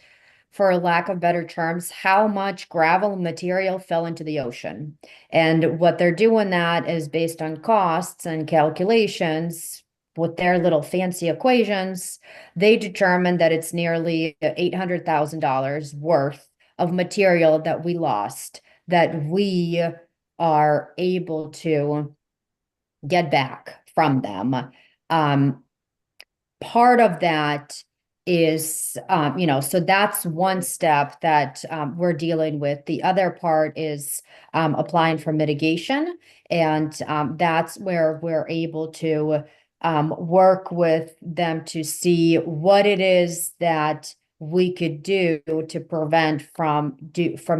for lack of better terms, how much gravel material fell into the ocean. And what they're doing that is based on costs and calculations with their little fancy equations. They determined that it's nearly $800,000 worth of material that we lost, that we are able to get back from them. Part of that is, so that's one step that we're dealing with. The other part is applying for mitigation. And that's where we're able to work with them to see what it is that we could do to prevent from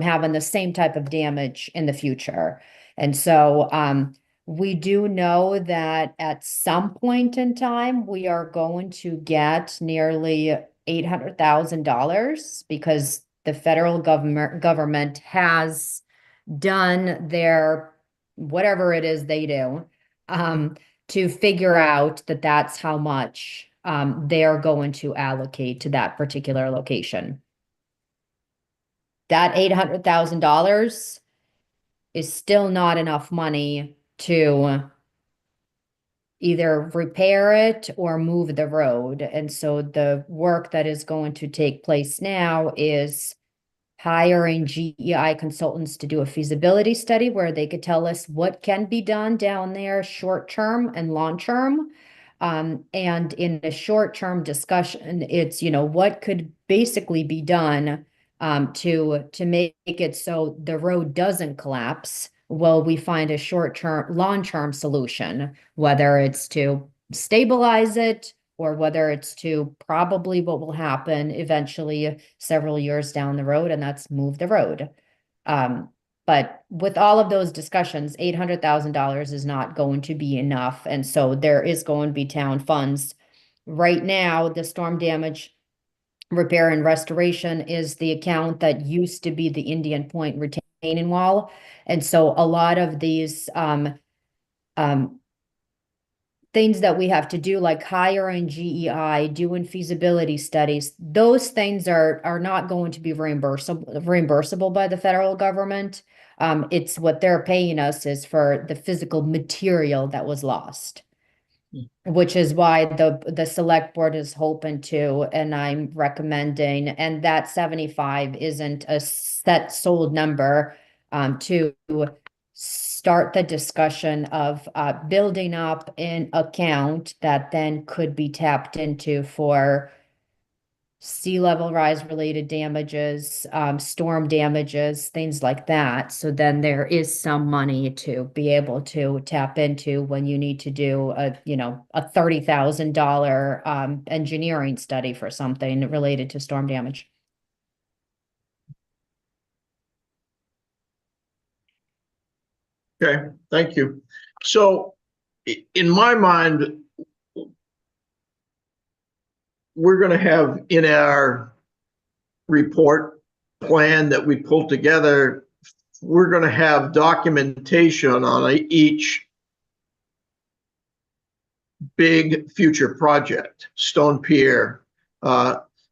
having the same type of damage in the future. And so we do know that at some point in time, we are going to get nearly $800,000 because the federal government has done their whatever it is they do to figure out that that's how much they're going to allocate to that particular location. That $800,000 is still not enough money to either repair it or move the road. And so the work that is going to take place now is hiring GEI consultants to do a feasibility study where they could tell us what can be done down there short term and long term. And in a short term discussion, it's, what could basically be done to make it so the road doesn't collapse. Well, we find a short-term, long-term solution, whether it's to stabilize it or whether it's to probably what will happen eventually several years down the road, and that's move the road. But with all of those discussions, $800,000 is not going to be enough. And so there is going to be town funds. Right now, the storm damage repair and restoration is the account that used to be the Indian Point retaining wall. And so a lot of these things that we have to do, like hiring GEI, doing feasibility studies, those things are not going to be reimbursable by the federal government. It's what they're paying us is for the physical material that was lost. Which is why the select board is hoping to, and I'm recommending, and that 75 isn't a set sold number, to start the discussion of building up an account that then could be tapped into for sea level rise related damages, storm damages, things like that. So then there is some money to be able to tap into when you need to do a $30,000 engineering study for something related to storm damage. Okay, thank you. So in my mind, we're going to have in our report plan that we pulled together, we're going to have documentation on each big future project, Stone Pier,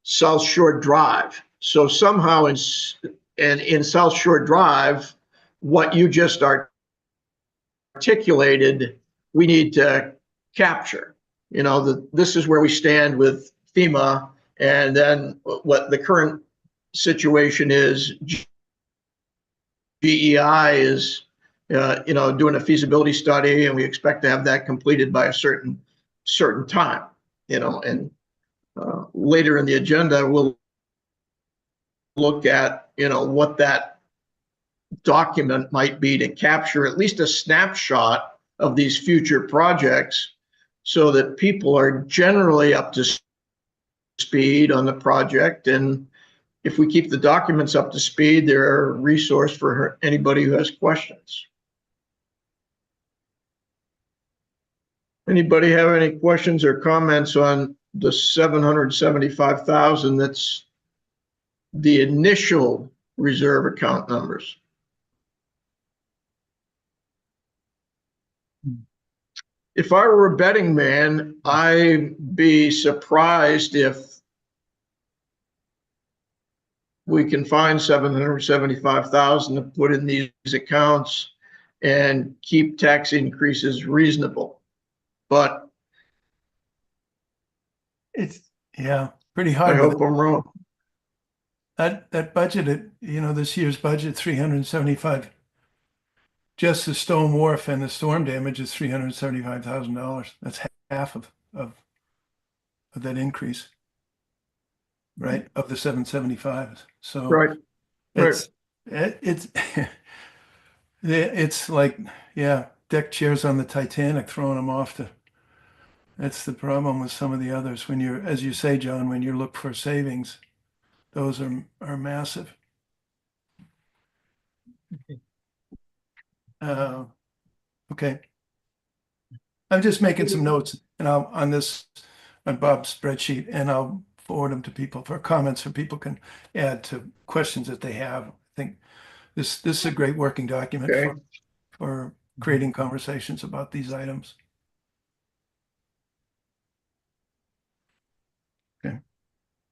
South Shore Drive. So somehow in South Shore Drive, what you just articulated, we need to capture. This is where we stand with FEMA, and then what the current situation is. GEI is, doing a feasibility study, and we expect to have that completed by a certain time. And later in the agenda, we'll look at, what that document might be to capture at least a snapshot of these future projects, so that people are generally up to speed on the project. And if we keep the documents up to speed, they're a resource for anybody who has questions. Anybody have any questions or comments on the 775,000 that's the initial reserve account numbers? If I were a betting man, I'd be surprised if we can find 775,000 to put in these accounts and keep tax increases reasonable. But It's, yeah, pretty I hard. hope I'm wrong. That budget, this year's budget, 375, just the stone wharf and the storm damage is $375,000. That's half of that increase, right? Of the 775. So Right. it's it's like, yeah, deck chairs on the Titanic, throwing them off the. That's the problem with some of the others. When you're, as you say, John, when you look for savings, those are massive. Okay. I'm just making some notes and I'll on Bob's spreadsheet, and I'll forward them to people for comments, so people can add to questions that they have. I think this is a great working document Okay. for creating conversations about these items. Okay.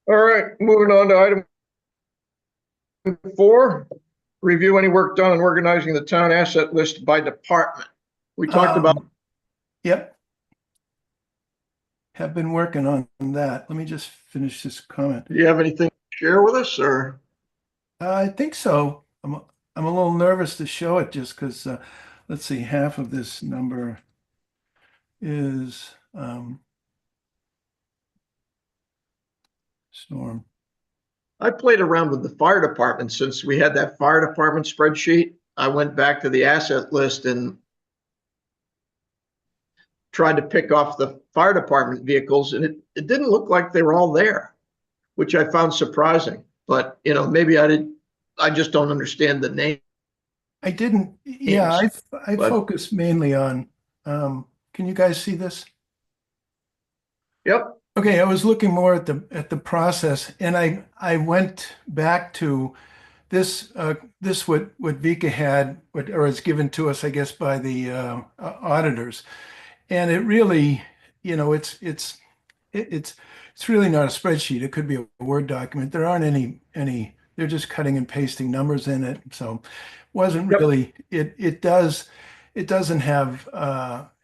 All right, moving on to item 4, review any work done on organizing the town asset list by department. We talked about. Yep. Have been working on that. Let me just finish this comment. Do you have anything to share with us, or? I think so. I'm a little nervous to show it just because, let's see, half of this number is storm. I played around with the fire department since we had that fire department spreadsheet. I went back to the asset list and tried to pick off the fire department vehicles, and it didn't look like they were all there, which I found surprising. But maybe I just don't understand the name. I didn't. Yeah, I focused mainly on. Can you guys see this? Yep. Okay, I was looking more at the process, and I went back to this what Vika had, or is given to us, I guess, by the auditors, and it really, it's really not a spreadsheet. It could be a Word document. There aren't any. They're just cutting and pasting numbers in it, so it wasn't really. It doesn't have.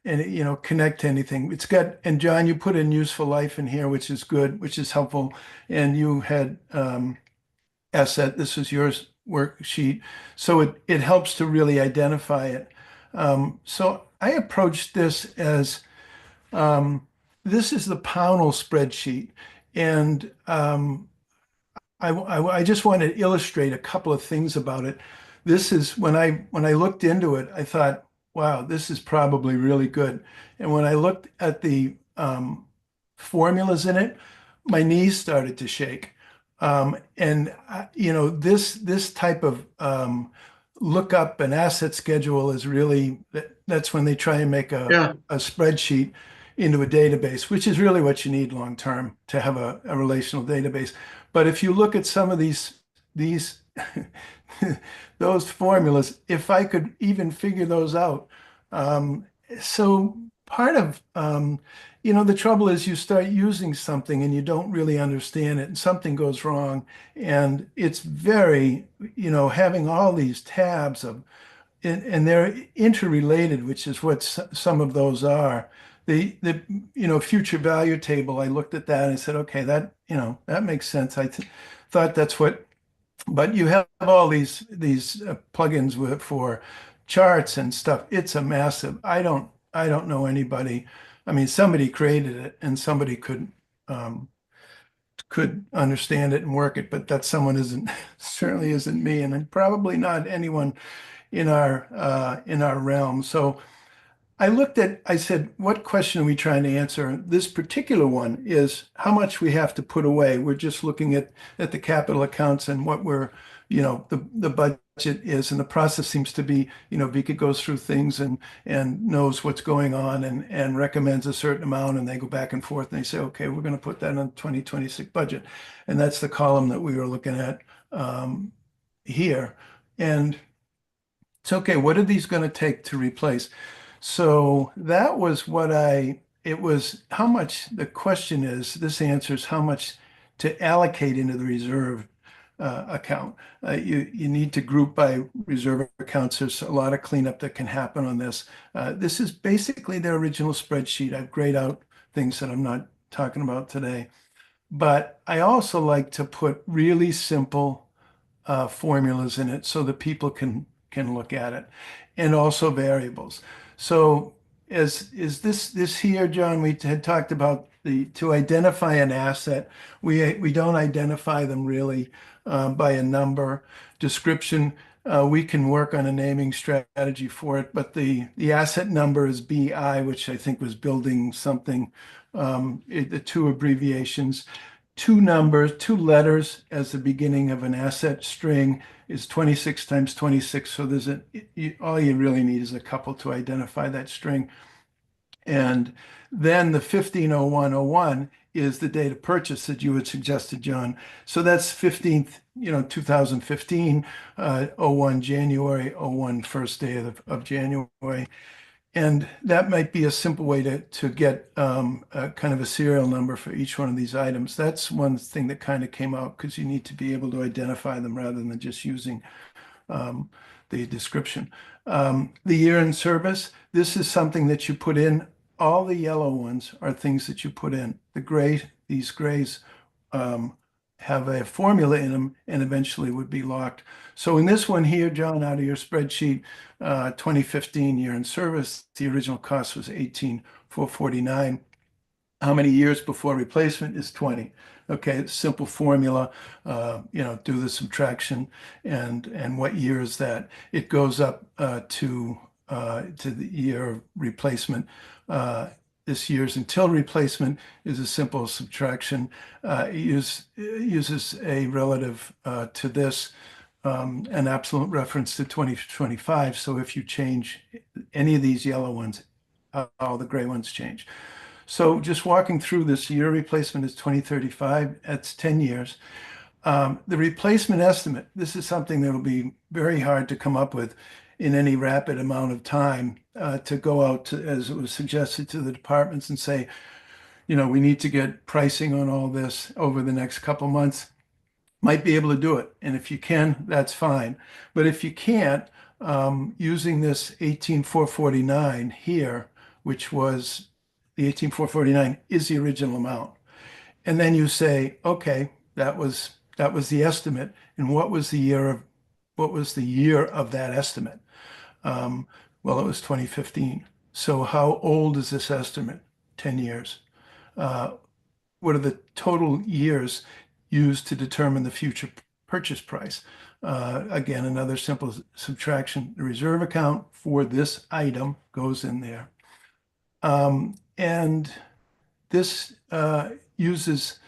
And connect to anything. It's got, and John, you put in useful life in here, which is good, which is helpful. And you had asset, this is yours worksheet. So it helps to really identify it. So I approached this as, this is the Pownell spreadsheet. And I just want to illustrate a couple of things about it. This is, when I looked into it, I thought, wow, this is probably really good. And when I looked at the formulas in it, my knees started to shake. And this type of look up an asset schedule is really, that's when they try and make Yeah, a spreadsheet into a database, which is really what you need long term to have a relational database. But if you look at some of these those formulas, if I could even figure those out. Um, so part of the trouble is you start using something and you don't really understand it, and something goes wrong, and it's very, having all these tabs of and they're interrelated, which is what some of those are. The future value table, I looked at that and I said, okay, that makes sense. Thought that's what, but you have all these plugins for charts and stuff. It's a massive. I don't know anybody. I mean, somebody created it and somebody could understand it and work it, but that someone isn't certainly isn't me, and probably not anyone in our realm. So I said, what question are we trying to answer? This particular one is how much we have to put away. We're just looking at the capital accounts and what the budget is. And the process seems to be, Vika goes through things and knows what's going on and recommends a certain amount. And they go back and forth and they say, okay, we're going to put that on the 2026 budget. And that's the column that we were looking at here. And it's okay, what are these going to take to replace? So that was it was how much, the question is, this answers how much to allocate into the reserve account. You need to group by reserve accounts. There's a lot of cleanup that can happen on this. This is basically the original spreadsheet. I've grayed out things that I'm not talking about today. But I also like to put really simple formulas in it so that people can look at it, and also variables. So is this here, John? We had talked about to identify an asset. We don't identify them really by a number description. We can work on a naming strategy for it, but the asset number is BI, which I think was building something. The two abbreviations. Two numbers, two letters as the beginning of an asset string is 26 times 26. So all you really need is a couple to identify that string. And then the 150101 is the date of purchase that you had suggested, John. So that's 15th, 2015, 01 January, 01 first day of January. And that might be a simple way to get a kind of a serial number for each one of these items. That's one thing that kind of came out because you need to be able to identify them rather than just using the description. The year in service, this is something that you put in. All the yellow ones are things that you put in. These grays have a formula in them and eventually would be locked. So in this one here, John, out of your spreadsheet, 2015 year in service, the original cost was 18,449. How many years before replacement is 20? Okay, simple formula. Do the subtraction and what year is that? It goes up to the year of replacement. This year's until replacement is a simple subtraction. It uses a relative to this, an absolute reference to 2025. So if you change any of these yellow ones, all the gray ones change. So just walking through this, year replacement is 2035. That's 10 years. The replacement estimate, this is something that will be very hard to come up with in any rapid amount of time, to go out to, as it was suggested, to the departments and say, we need to get pricing on all this over the next couple months. Might be able to do it. And if you can, that's fine. But if you can't, using this 18,449 here, which was the 18,449 is the original amount. And then you say, okay, that was the estimate. And what was the year of that estimate? Well, it was 2015. So how old is this estimate? 10 years. What are the total years used to determine the future purchase price? Again, another simple subtraction. The reserve account for this item goes in there. And this uses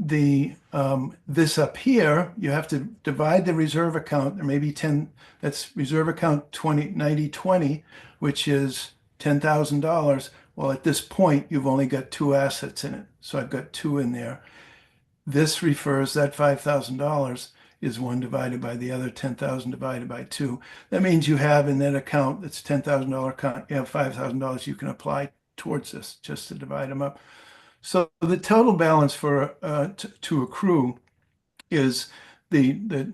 this up here, you have to divide the reserve account. There may be 10, that's reserve account 9020, which is $10,000. Well, at this point, you've only got two assets in it. So I've got two in there. This refers, that $5,000 is one divided by the other, 10,000 divided by two. That means you have in that account, that's $10,000 account, you have $5,000 you can apply towards this just to divide them up. So the total balance for to accrue is the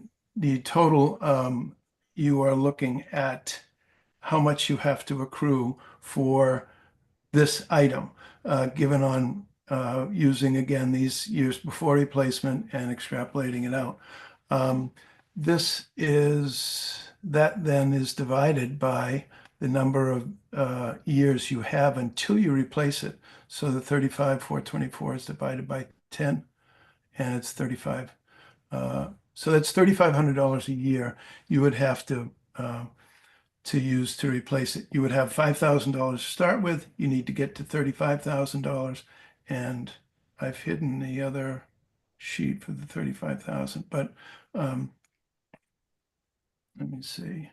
total, you are looking at how much you have to accrue for this item, given on using again these years before replacement and extrapolating it out. This is, that then is divided by the number of years you have until you replace it. So the 35,424 is divided by 10, and it's 35. So that's $3,500 a year you would have to use to replace it. You would have $5,000 to start with. You need to get to $35,000, and I've hidden the other sheet for the 35,000. But let me see.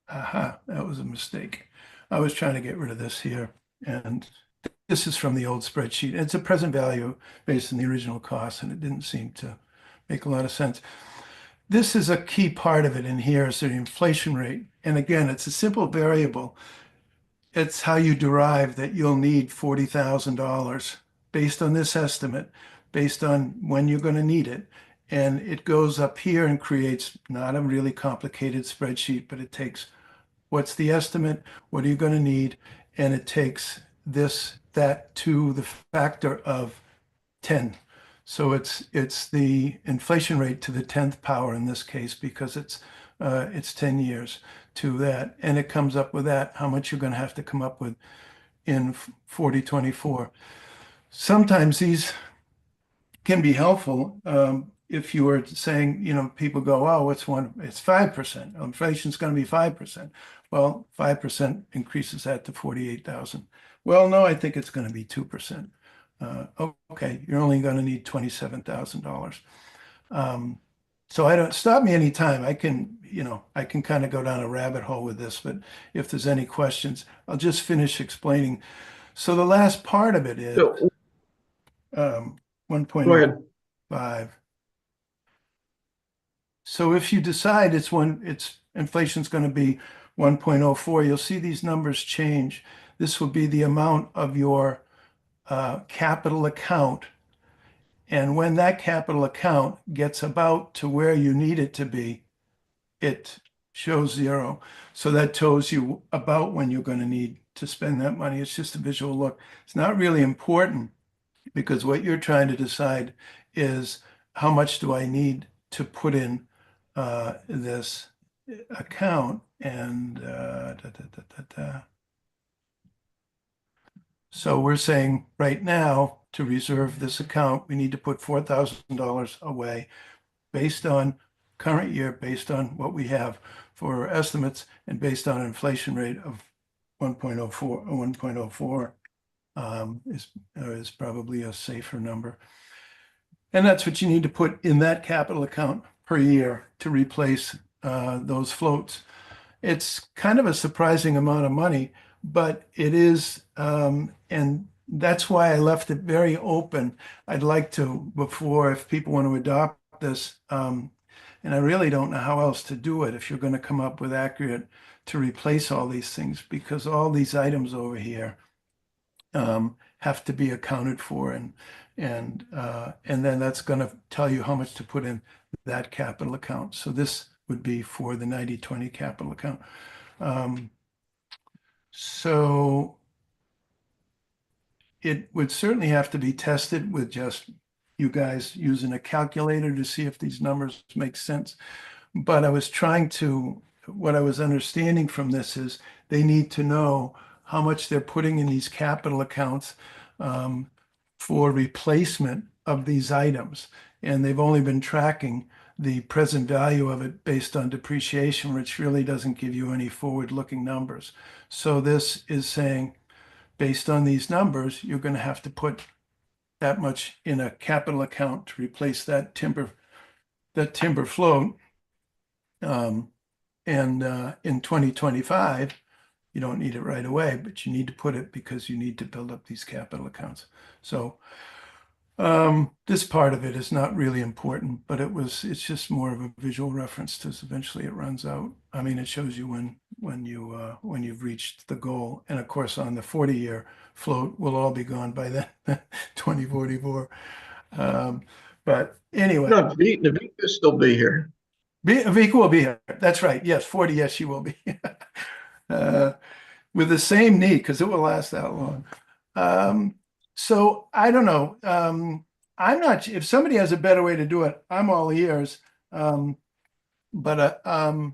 Aha, that was a mistake. I was trying to get rid of this here, and this is from the old spreadsheet. It's a present value based on the original cost, and it didn't seem to make a lot of sense. This is a key part of it in here, is the inflation rate. And again, it's a simple variable. It's how you derive that you'll need $40,000 based on this estimate, based on when you're going to need it. And it goes up here and creates not a really complicated spreadsheet, but it takes what's the estimate, what are you going to need, and it takes that to the factor of 10. So it's the inflation rate to the 10th power in this case, because it's 10 years to that, and it comes up with that, how much you're going to have to come up with in 4024. Sometimes these can be helpful if you were saying, people go, oh, it's 5%. Inflation's going to be 5%. Well, 5% increases that to 48,000. Well, no, I think it's going to be 2%. Okay, you're only going to need $27,000. So I don't, stop me anytime. I can kind of go down a rabbit hole with this, but if there's any questions, I'll just finish explaining. So the last part of it is So, 1.5. go ahead. So if you decide inflation's going to be 1.04, you'll see these numbers change. This will be the amount of your capital account. And when that capital account gets about to where you need it to be, it shows 0. So that tells you about when you're going to need to spend that money. It's just a visual look. It's not really important, because what you're trying to decide is how much do I need to put in this account, and So we're saying right now, to reserve this account, we need to put $4,000 away based on current year, based on what we have for estimates, and based on an inflation rate of 1.04 is probably a safer number. And that's what you need to put in that capital account per year to replace those floats. It's kind of a surprising amount of money, but it is, and that's why I left it very open. I'd like to, before, if people want to adopt this, and I really don't know how else to do it, if you're going to come up with accurate to replace all these things, because all these items over here have to be accounted for, and then that's going to tell you how much to put in that capital account. So this would be for the 90/20 capital account. So it would certainly have to be tested with just you guys using a calculator to see if these numbers make sense. But what I was understanding from this is they need to know how much they're putting in these capital accounts for replacement of these items. And they've only been tracking the present value of it based on depreciation, which really doesn't give you any forward-looking numbers. So this is saying based on these numbers, you're going to have to put that much in a capital account to replace that timber float. And in 2025, you don't need it right away, but you need to put it because you need to build up these capital accounts. So this part of it is not really important, but it's just more of a visual reference to eventually it runs out. I mean, it shows you when you've reached the goal. And of course, on the 40-year float, we'll all be gone by then, 2044. But anyway. No, Navita will still be here. Vika will be here. That's right. Yes, 40. Yes, she will be. With the same knee, because it will last that long. So I don't know. I'm not. If somebody has a better way to do it, I'm all ears. But I've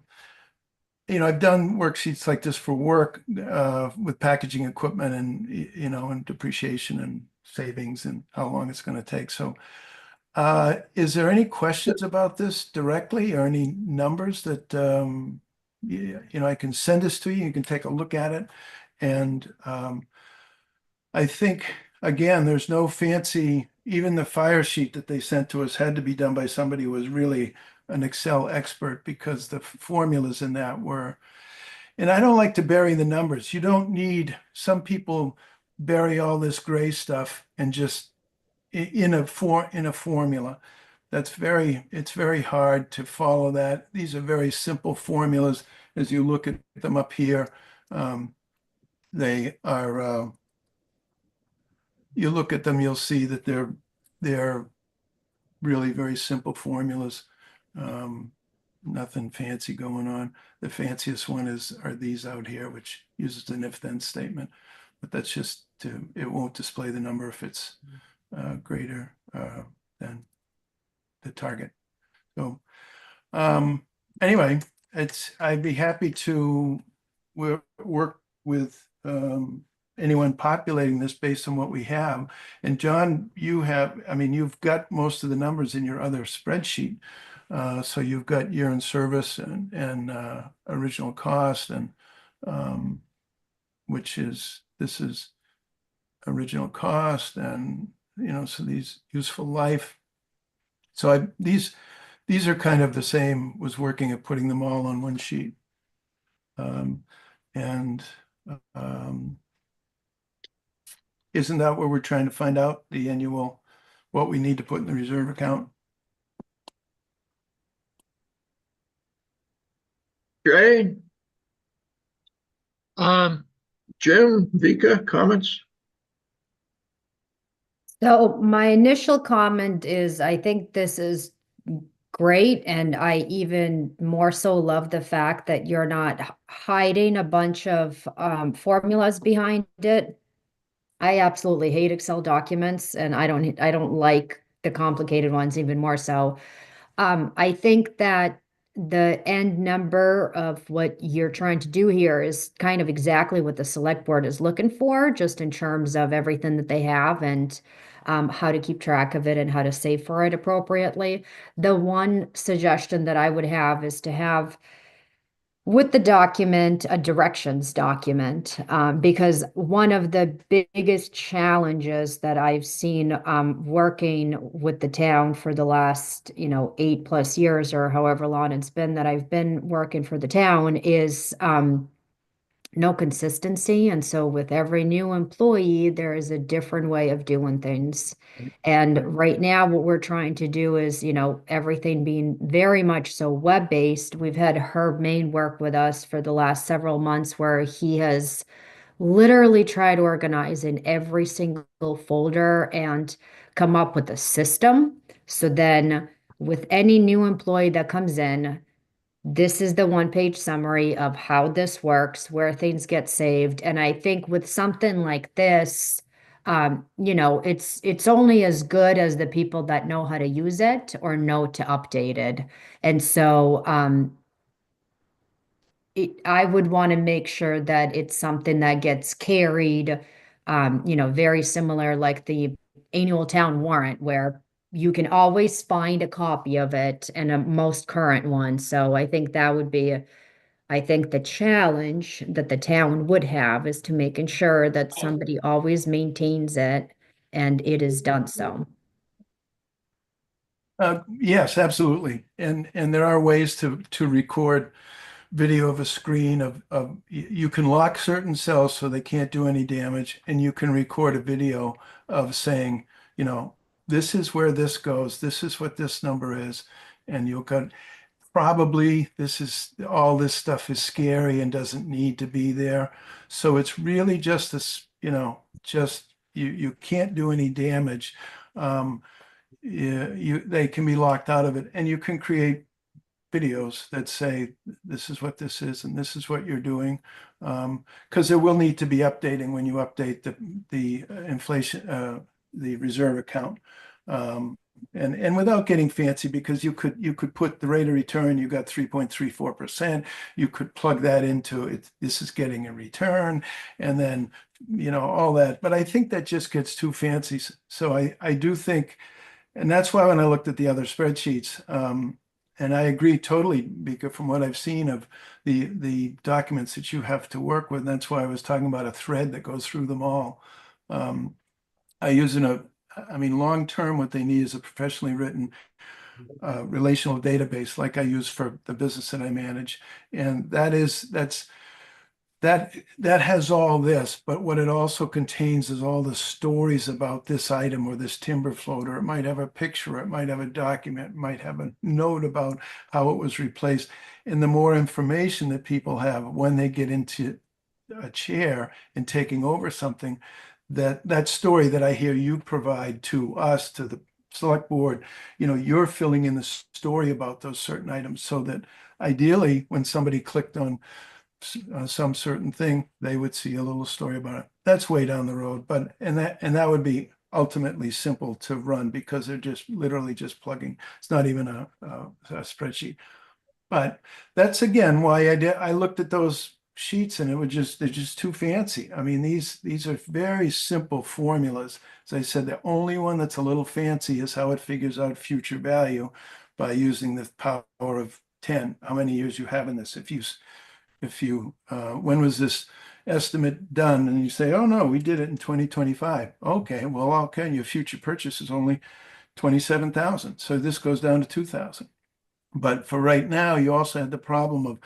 done worksheets like this for work with packaging equipment and and depreciation and savings and how long it's going to take. So. Is there any questions about this directly or any numbers that, I can send this to you, you can take a look at it. And I think, again, there's no fancy, even the fire sheet that they sent to us had to be done by somebody who was really an Excel expert because the formulas in that were, and I don't like to bury the numbers. You don't need, some people bury all this gray stuff and just in a formula. It's very hard to follow that. These are very simple formulas. As you look at them up here, they are, you look at them, you'll see that they're really very simple formulas. Nothing fancy going on. The fanciest one are these out here, which uses an if-then statement, but that's just it won't display the number if it's greater than the target. So anyway, I'd be happy to work with anyone populating this based on what we have. And John, you've got most of the numbers in your other spreadsheet. So you've got year in service and original cost, and this is original cost, and so these useful life. So these are kind of the same, was working at putting them all on one sheet. Isn't that what we're trying to find out, the annual, what we need to put in the reserve account? Jay, Um, Jim, Vika, comments? So my initial comment is I think this is great, and I even more so love the fact that you're not hiding a bunch of formulas behind it. I absolutely hate Excel documents, and I don't like the complicated ones even more so. I think that the end number of what you're trying to do here is kind of exactly what the select board is looking for, just in terms of everything that they have and how to keep track of it and how to save for it appropriately. The one suggestion that I would have is to have with the document, a directions document, because one of the biggest challenges that I've seen working with the town for the last, 8+ years or however long it's been that I've been working for the town is no consistency. And so with every new employee, there is a different way of doing things. And right now, what we're trying to do is, everything being very much so web-based. We've had Herb Main work with us for the last several months where he has literally tried to organize in every single folder and come up with a system. So then with any new employee that comes in, this is the one-page summary of how this works, where things get saved. And I think with something like this, it's only as good as the people that know how to use it or know to update it. And so I would want to make sure that it's something that gets carried, very similar like the annual town warrant, where you can always find a copy of it and a most current one. So I think that would be I think the challenge that the town would have is to making sure that somebody always maintains it and it is done so. Yes, absolutely. And there are ways to record video of a screen you can lock certain cells so they can't do any damage, and you can record a video of saying, this is where this goes, this is what this number is, and you'll got probably all this stuff is scary and doesn't need to be there. So it's really just this, just you can't do any damage. They can be locked out of it, and you can create videos that say this is what this is and this is what you're doing, because there will need to be updating when you update the inflation, the reserve account, and without getting fancy, because you could put the rate of return, you got 3.34%, you could plug that into it, this is getting a return, and then all that. But I think that just gets too fancy. So I do think, and that's why when I looked at the other spreadsheets, and I agree totally, because from what I've seen of the documents that you have to work with, that's why I was talking about a thread that goes through them all. I use long term, what they need is a professionally written relational database like I use for the business that I manage, and that has all this, but what it also contains is all the stories about this item or this timber float, or it might have a picture, it might have a document, it might have a note about how it was replaced. And the more information that people have when they get into a chair and taking over something, that story that I hear you provide to us, to the select board, you're filling in the story about those certain items, so that ideally when somebody clicked on some certain thing, they would see a little story about it. That's way down the road, but and that would be ultimately simple to run, because they're just literally just plugging. It's not even a spreadsheet. But that's again why I looked at those sheets, and they're just too fancy. I mean, these are very simple formulas. As I said, the only one that's a little fancy is how it figures out future value by using the power of 10, how many years you have in this. If you when was this estimate done, and you say, oh no, we did it in 2025. Okay, well, okay, your future purchase is only 27,000, so this goes down to 2,000. But for right now, you also had the problem of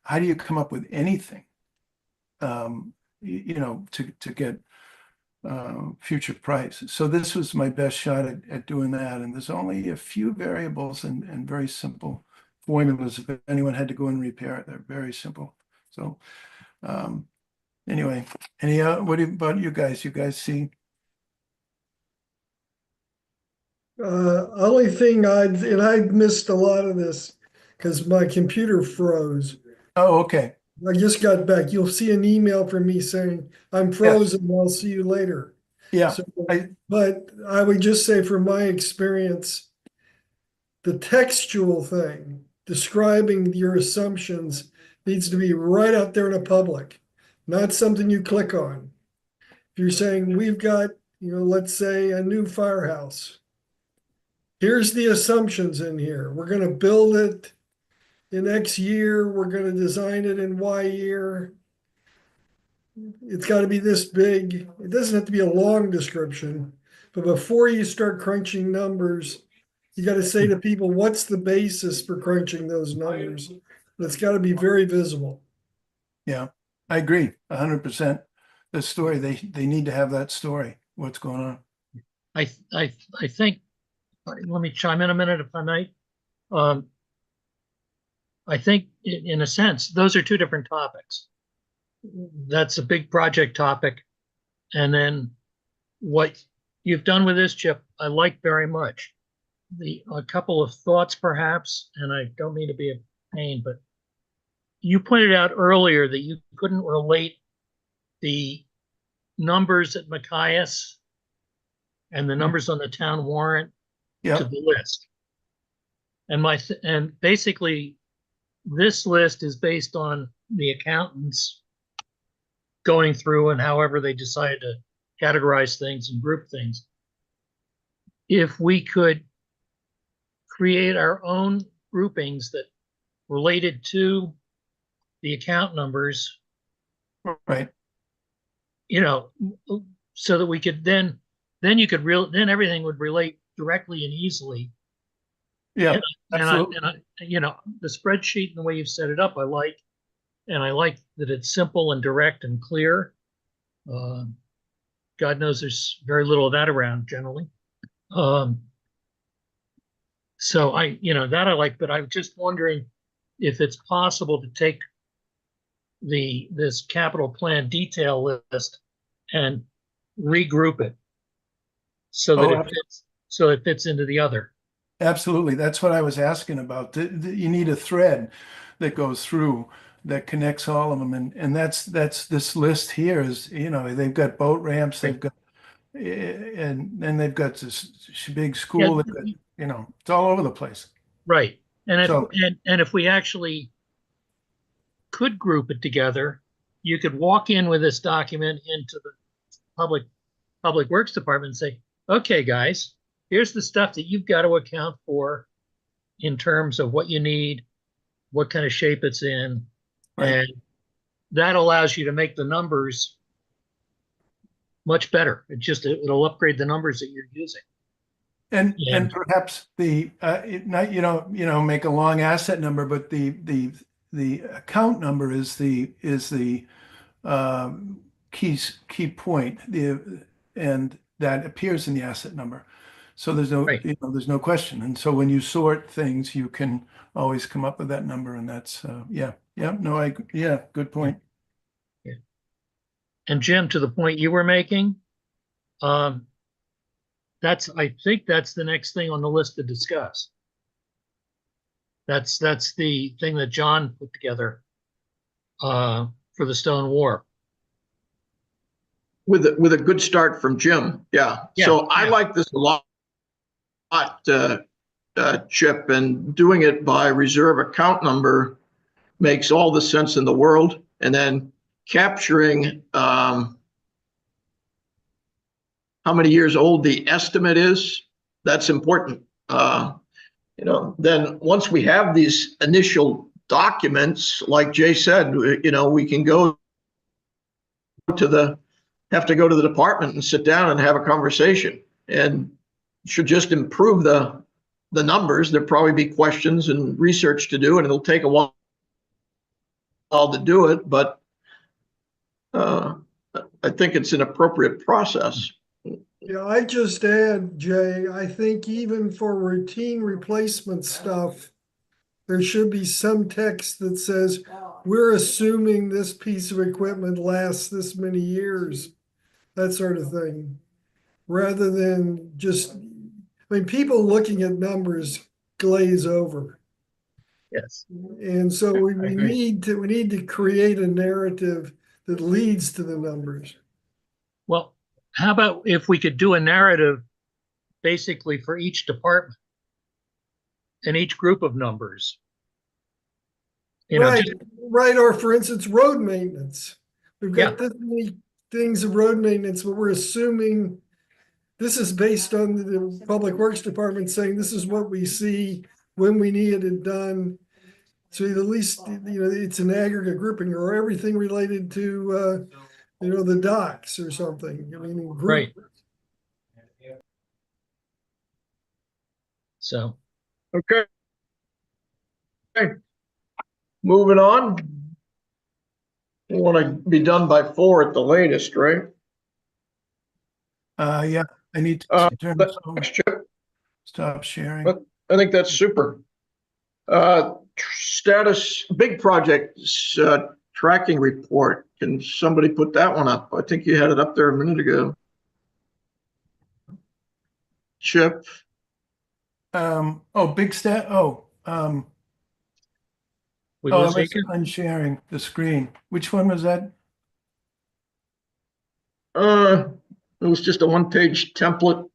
how do you come up with anything, to get future price. So this was my best shot at doing that, and there's only a few variables and very simple formulas. If anyone had to go and repair it, they're very simple. So anyway, what about you guys? You guys see? Only thing I missed a lot of this because my computer froze. Oh, okay. I just got back. You'll see an email from me saying I'm frozen. I'll see you later. Yeah. So, but I would just say from my experience, the textual thing, describing your assumptions, needs to be right out there in the public, not something you click on. If you're saying we've got, let's say a new firehouse. Here's the assumptions in here. We're going to build it in X year. We're going to design it in Y year. It's got to be this big. It doesn't have to be a long description, but before you start crunching numbers, you got to say to people, what's the basis for crunching those numbers? It's got to be very visible. Yeah, I agree 100%. The story, they need to have that story. What's going on? I think, let me chime in a minute if I might. I think in a sense, those are two different topics. That's a big project topic. And then what you've done with this, Chip, I like very much. A couple of thoughts perhaps, and I don't mean to be a pain, but you pointed out earlier that you couldn't relate the numbers at Machias and the numbers on the town warrant to the list. And basically this list is based on the accountants going through and however they decided to categorize things and group things. If we could create our own groupings that related to the account numbers, Right. you know, so that we could then then everything would relate directly and easily. Yeah, And absolutely. you know, the spreadsheet and the way you've set it up, I like, and I like that it's simple and direct and clear. God knows there's very little of that around generally. So that I like, but I'm just wondering if it's possible to take this capital plan detail list and regroup it so that Oh, it fits into the other. absolutely. That's what I was asking about. You need a thread that goes through that connects all of them. And that's this list here is, they've got boat ramps, they've got, and then they've got this big school, Yeah, they've got, it's all over the place. right. So, And if we actually could group it together, you could walk in with this document into the public works department and say, okay, guys, here's the stuff that you've got to account for in terms of what you need, what kind of shape it's in. right. And that allows you to make the numbers much better. It'll upgrade the numbers that you're using. And perhaps not, make a long asset number, but the account number is the key point, and that appears in the asset number. So there's no, Right. There's no question. And so when you sort things, you can always come up with that number, and that's good point. Yeah. And Jim, to the point you were making, I think that's the next thing on the list to discuss. That's the thing that John put together for the stone wharf. With a good start from Jim. Yeah. So I like this a lot, Chip, and doing it by reserve account number makes all the sense in the world. And then capturing how many years old the estimate is, that's important. Then once we have these initial documents, like Jay said, we can go to the department and sit down and have a conversation, and should just improve the numbers. There'll probably be questions and research to do, and it'll take a while to do it, but I think it's an appropriate process. Yeah, I just add, Jay, I think even for routine replacement stuff, there should be some text that says, we're assuming this piece of equipment lasts this many years, that sort of thing. Rather than just, people looking at numbers glaze over. Yes. And so we agree. need to create a narrative that leads to the numbers. Well, how about if we could do a narrative basically for each department and each group of numbers? Right. Or for instance, road maintenance. We've got this many things of road maintenance, but we're assuming this is based on the Public Works Department saying this is what we see when we need it done. So at least, it's an aggregate grouping, or everything related to, the docks or something. Group. Right. So. Okay. Moving on. We want to be done by 4 at the latest, right? Yeah, I need to turn this over. Thanks, Chip. Stop sharing. I think that's super. Status, big projects, tracking report. Can somebody put that one up? I think you had it up there a minute ago. Chip. Big stat. I was unsharing the screen. Which one was that? It was just a one-page template.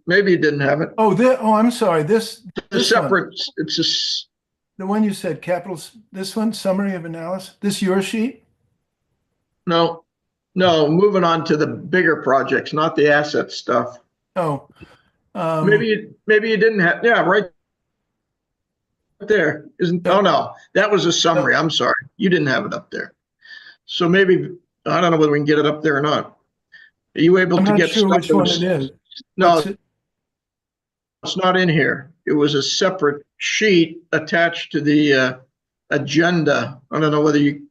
Maybe you didn't have it. I'm sorry. This separate. One. It's just the one you said, capitals. This one, summary of analysis. This your sheet? No. Moving on to the bigger projects, not the asset stuff. Oh, maybe you didn't have. Yeah, right there, isn't, oh no, that was a summary. I'm sorry. You didn't have it up there. So maybe, I don't know whether we can get it up there or not. Are you able I'm to not get sure stuff which that one was- it is. No, What's it? it's not in here. It was a separate sheet attached to the agenda. I don't know whether you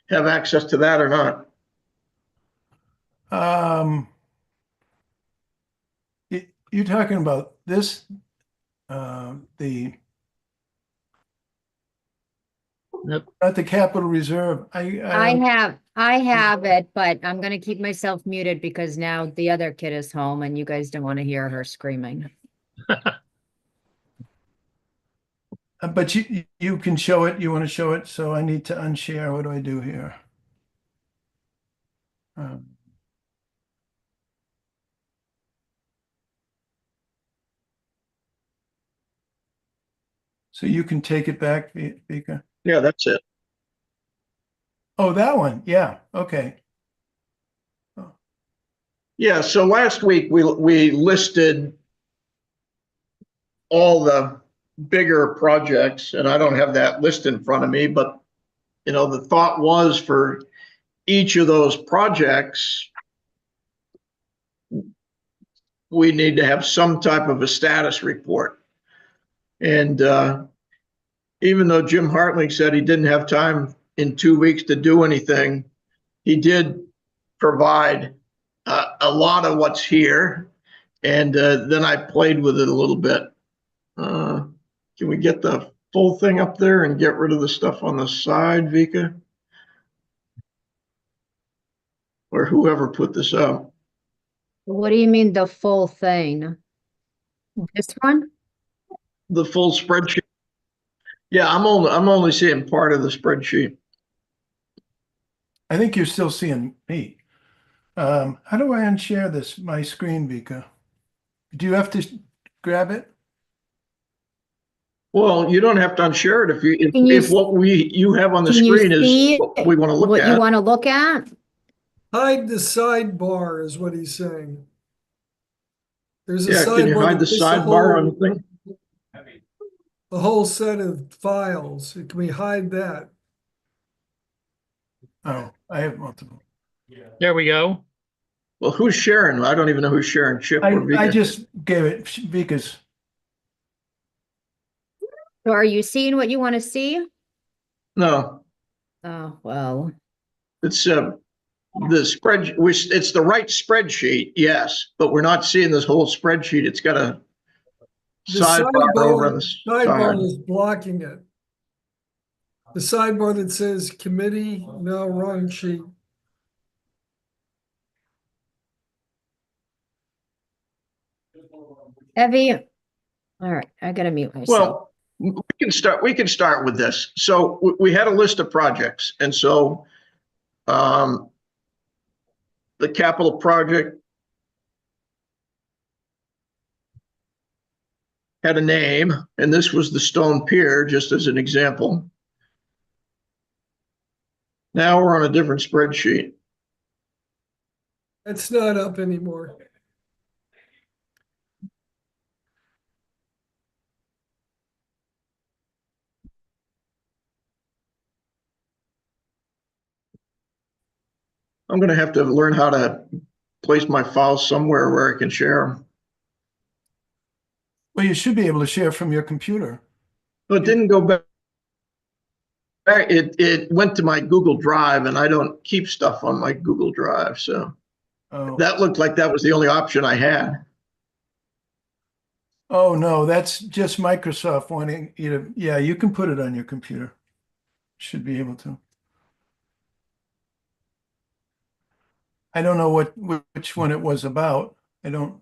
have access to that or not. You're talking about this, Yep. not the capital reserve. I have it, but I'm gonna keep myself muted because now the other kid is home and you guys don't want to hear her screaming. But you can show it. You want to show it? So I need to unshare. What do I do here? So you can take it back, Vika. Yeah, that's it. Oh, that one. Yeah. Okay. Yeah, so last week we listed all the bigger projects, and I don't have that list in front of me, but the thought was for each of those projects, we need to have some type of a status report. And even though Jim Hartling said he didn't have time in 2 weeks to do anything, he did provide a lot of what's here. And then I played with it a little bit. Can we get the full thing up there and get rid of the stuff on the side, Vika? Or whoever put this up. What do you mean the full thing? This one? The full spreadsheet. Yeah, I'm only seeing part of the spreadsheet. I think you're still seeing me. How do I unshare this, my screen, Vika? Do you have to grab it? Well, you don't have to unshare it Can you if what you have on the Can you screen is see what we want to look what you at. want to look at? Hide the sidebar is what he's saying. There's a Yeah, can you sidebar hide the that lists sidebar on the thing? a whole set of files. Can we hide that? Oh, I have multiple. There we go. Well, who's sharing? I don't even know who's sharing, Chip or I Vika. just gave it Vika's. So are you seeing what you want to see? No, Oh, well, it's the spread, which it's the right spreadsheet, yes, but we're not seeing this whole spreadsheet. It's got a The sidebar over on the sidebar side. is blocking it. The sidebar that says committee, no, wrong sheet. Evie. All right, I gotta mute myself. Well, we can start with this. So we had a list of projects, and so the capital project had a name, and this was the stone pier, just as an example. Now we're on a different spreadsheet. It's not up anymore. I'm going to have to learn how to place my files somewhere where I can share them. Well, you should be able to share from your computer. But it didn't go back. It went to my Google Drive, and I don't keep stuff on my Google Drive. So Oh, that looked like that was the only option I had. oh no, that's just Microsoft wanting you to. Yeah, you can put it on your computer. Should be able to. I don't know which one it was about. I don't.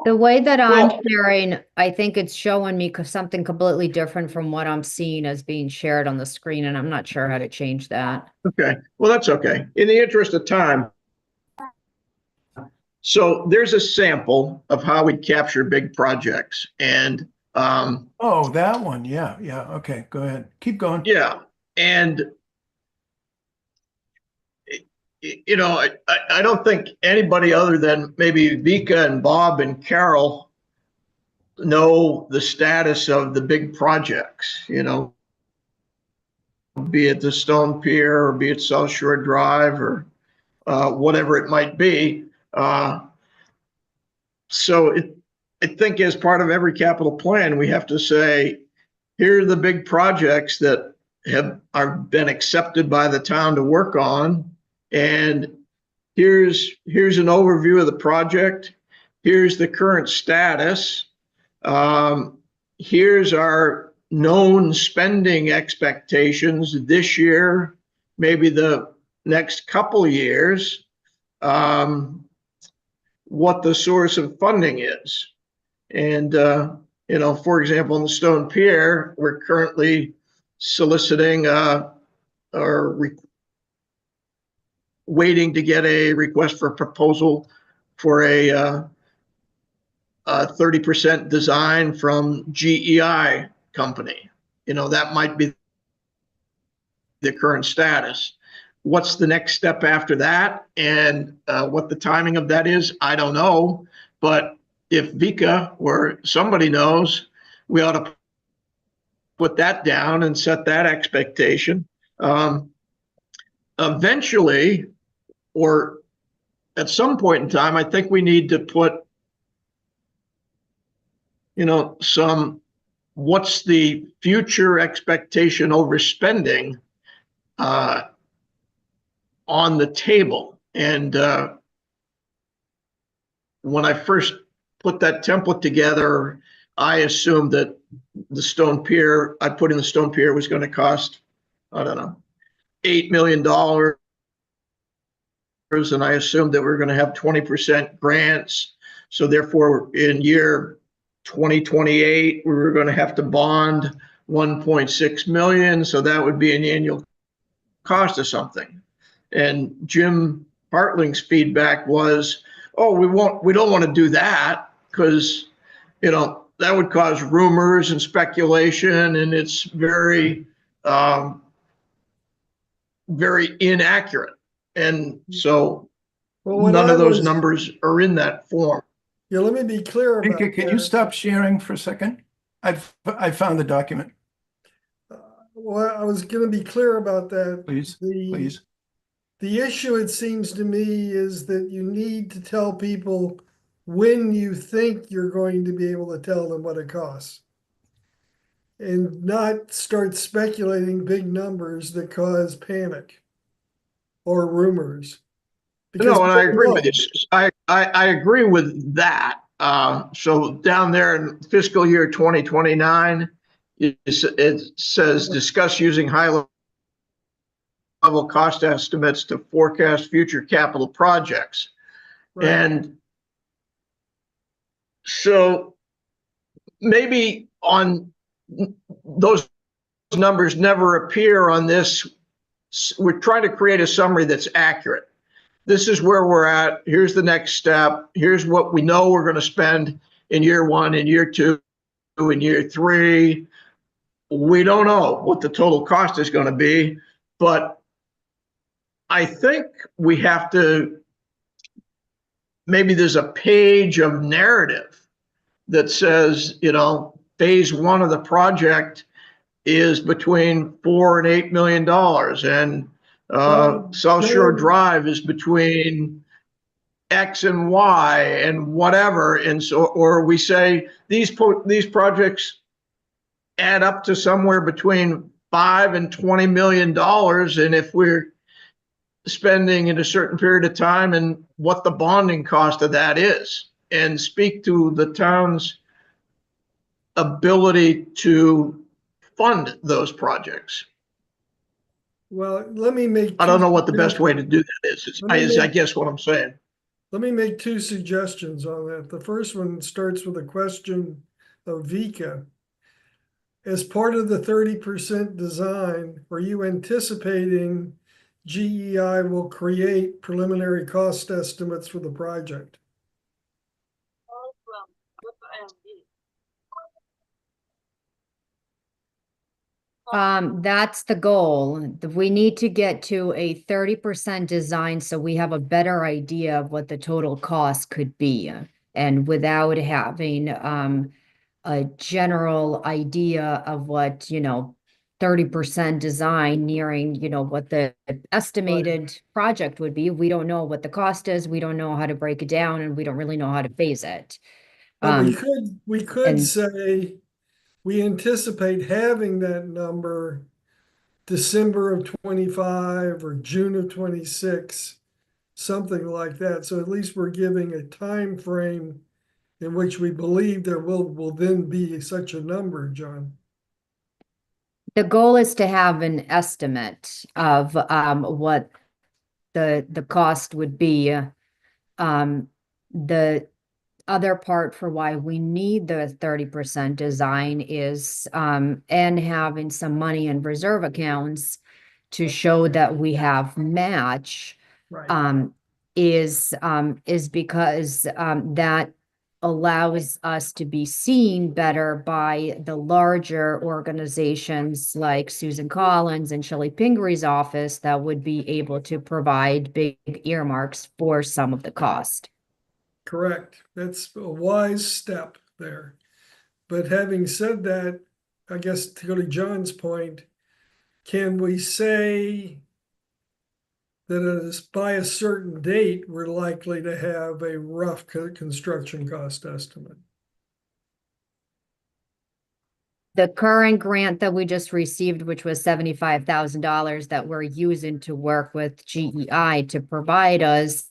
The way that I'm Well- sharing, I think it's showing me something completely different from what I'm seeing as being shared on the screen, and I'm not sure how to change that. Okay, well, that's okay. In the interest of time. So there's a sample of how we capture big projects, and Oh, that one. Yeah, yeah. Okay, go ahead. Keep going. yeah, and I don't think anybody other than maybe Vika and Bob and Carol know the status of the big projects, be it the Stone Pier or be it South Shore Drive or whatever it might be. So I think as part of every capital plan, we have to say, here are the big projects that are been accepted by the town to work on. And here's an overview of the project. Here's the current status. Here's our known spending expectations this year, maybe the next couple years, what the source of funding is. And, for example, in the Stone Pier, we're currently soliciting or waiting to get a request for proposal for a 30% design from GEI company. That might be the current status. What's the next step after that? And what the timing of that is, I don't know. But if Vika or somebody knows, we ought to put that down and set that expectation. Eventually, or at some point in time, I think we need to put, what's the future expectation over spending on the table. And when I first put that template together, I assumed that the Stone Pier, I put in the Stone Pier was going to cost, I don't know, $8 million. And I assumed that we're going to have 20% grants. So therefore, in year 2028, we were going to have to bond 1.6 million. So that would be an annual cost of something. And Jim Hartling's feedback was, oh, we don't want to do that because, that would cause rumors and speculation, and it's very, very inaccurate. And so none of those numbers are in that form. Yeah, let me be clear about Vika, can you stop sharing for a second? I found the document. Well, I was going to be clear about that. Please, please. The issue, it seems to me, is that you need to tell people when you think you're going to be able to tell them what it costs. And not start speculating big numbers that cause panic or rumors. No, and I agree with you. I agree with that. So down there in fiscal year 2029, it says discuss using high-level cost estimates to forecast future capital projects. Right. And so maybe on those numbers never appear on this. We're trying to create a summary that's accurate. This is where we're at. Here's the next step. Here's what we know we're going to spend in year 1, in year 2, in year 3. We don't know what the total cost is going to be, but I think we have to, maybe there's a page of narrative that says, phase 1 of the project is between $4 and $8 million, and South Shore Drive is between X and Y and whatever. And so, or we say these projects add up to somewhere between $5 and $20 million. And if we're spending in a certain period of time, and what the bonding cost of that is, and speak to the town's ability to fund those projects. Well, let me make. I don't know what the best way to do that is. I guess what I'm saying. Let me make 2 suggestions on that. The first one starts with a question of Vika. As part of the 30% design, are you anticipating GEI will create preliminary cost estimates for the project? That's the goal. We need to get to a 30% design so we have a better idea of what the total cost could be. And without having a general idea of what, 30% design nearing, what the estimated project would be. We don't know what the cost is. We don't know how to break it down, and we don't really know how to phase it. But Um, we could and- say, we anticipate having that number December of 25 or June of 26, something like that. So at least we're giving a time frame in which we believe there will then be such a number, John. The goal is to have an estimate of what the cost would be. The other part for why we need the 30% design is and having some money in reserve accounts to show that we have match Right. is because that allows us to be seen better by the larger organizations like Susan Collins and Shelley Pingree office that would be able to provide big earmarks for some of the cost. Correct. That's a wise step there. But having said that, I guess to go to John's point, can we say that it is by a certain date, we're likely to have a rough construction cost estimate? The current grant that we just received, which was $75,000 that we're using to work with GEI to provide us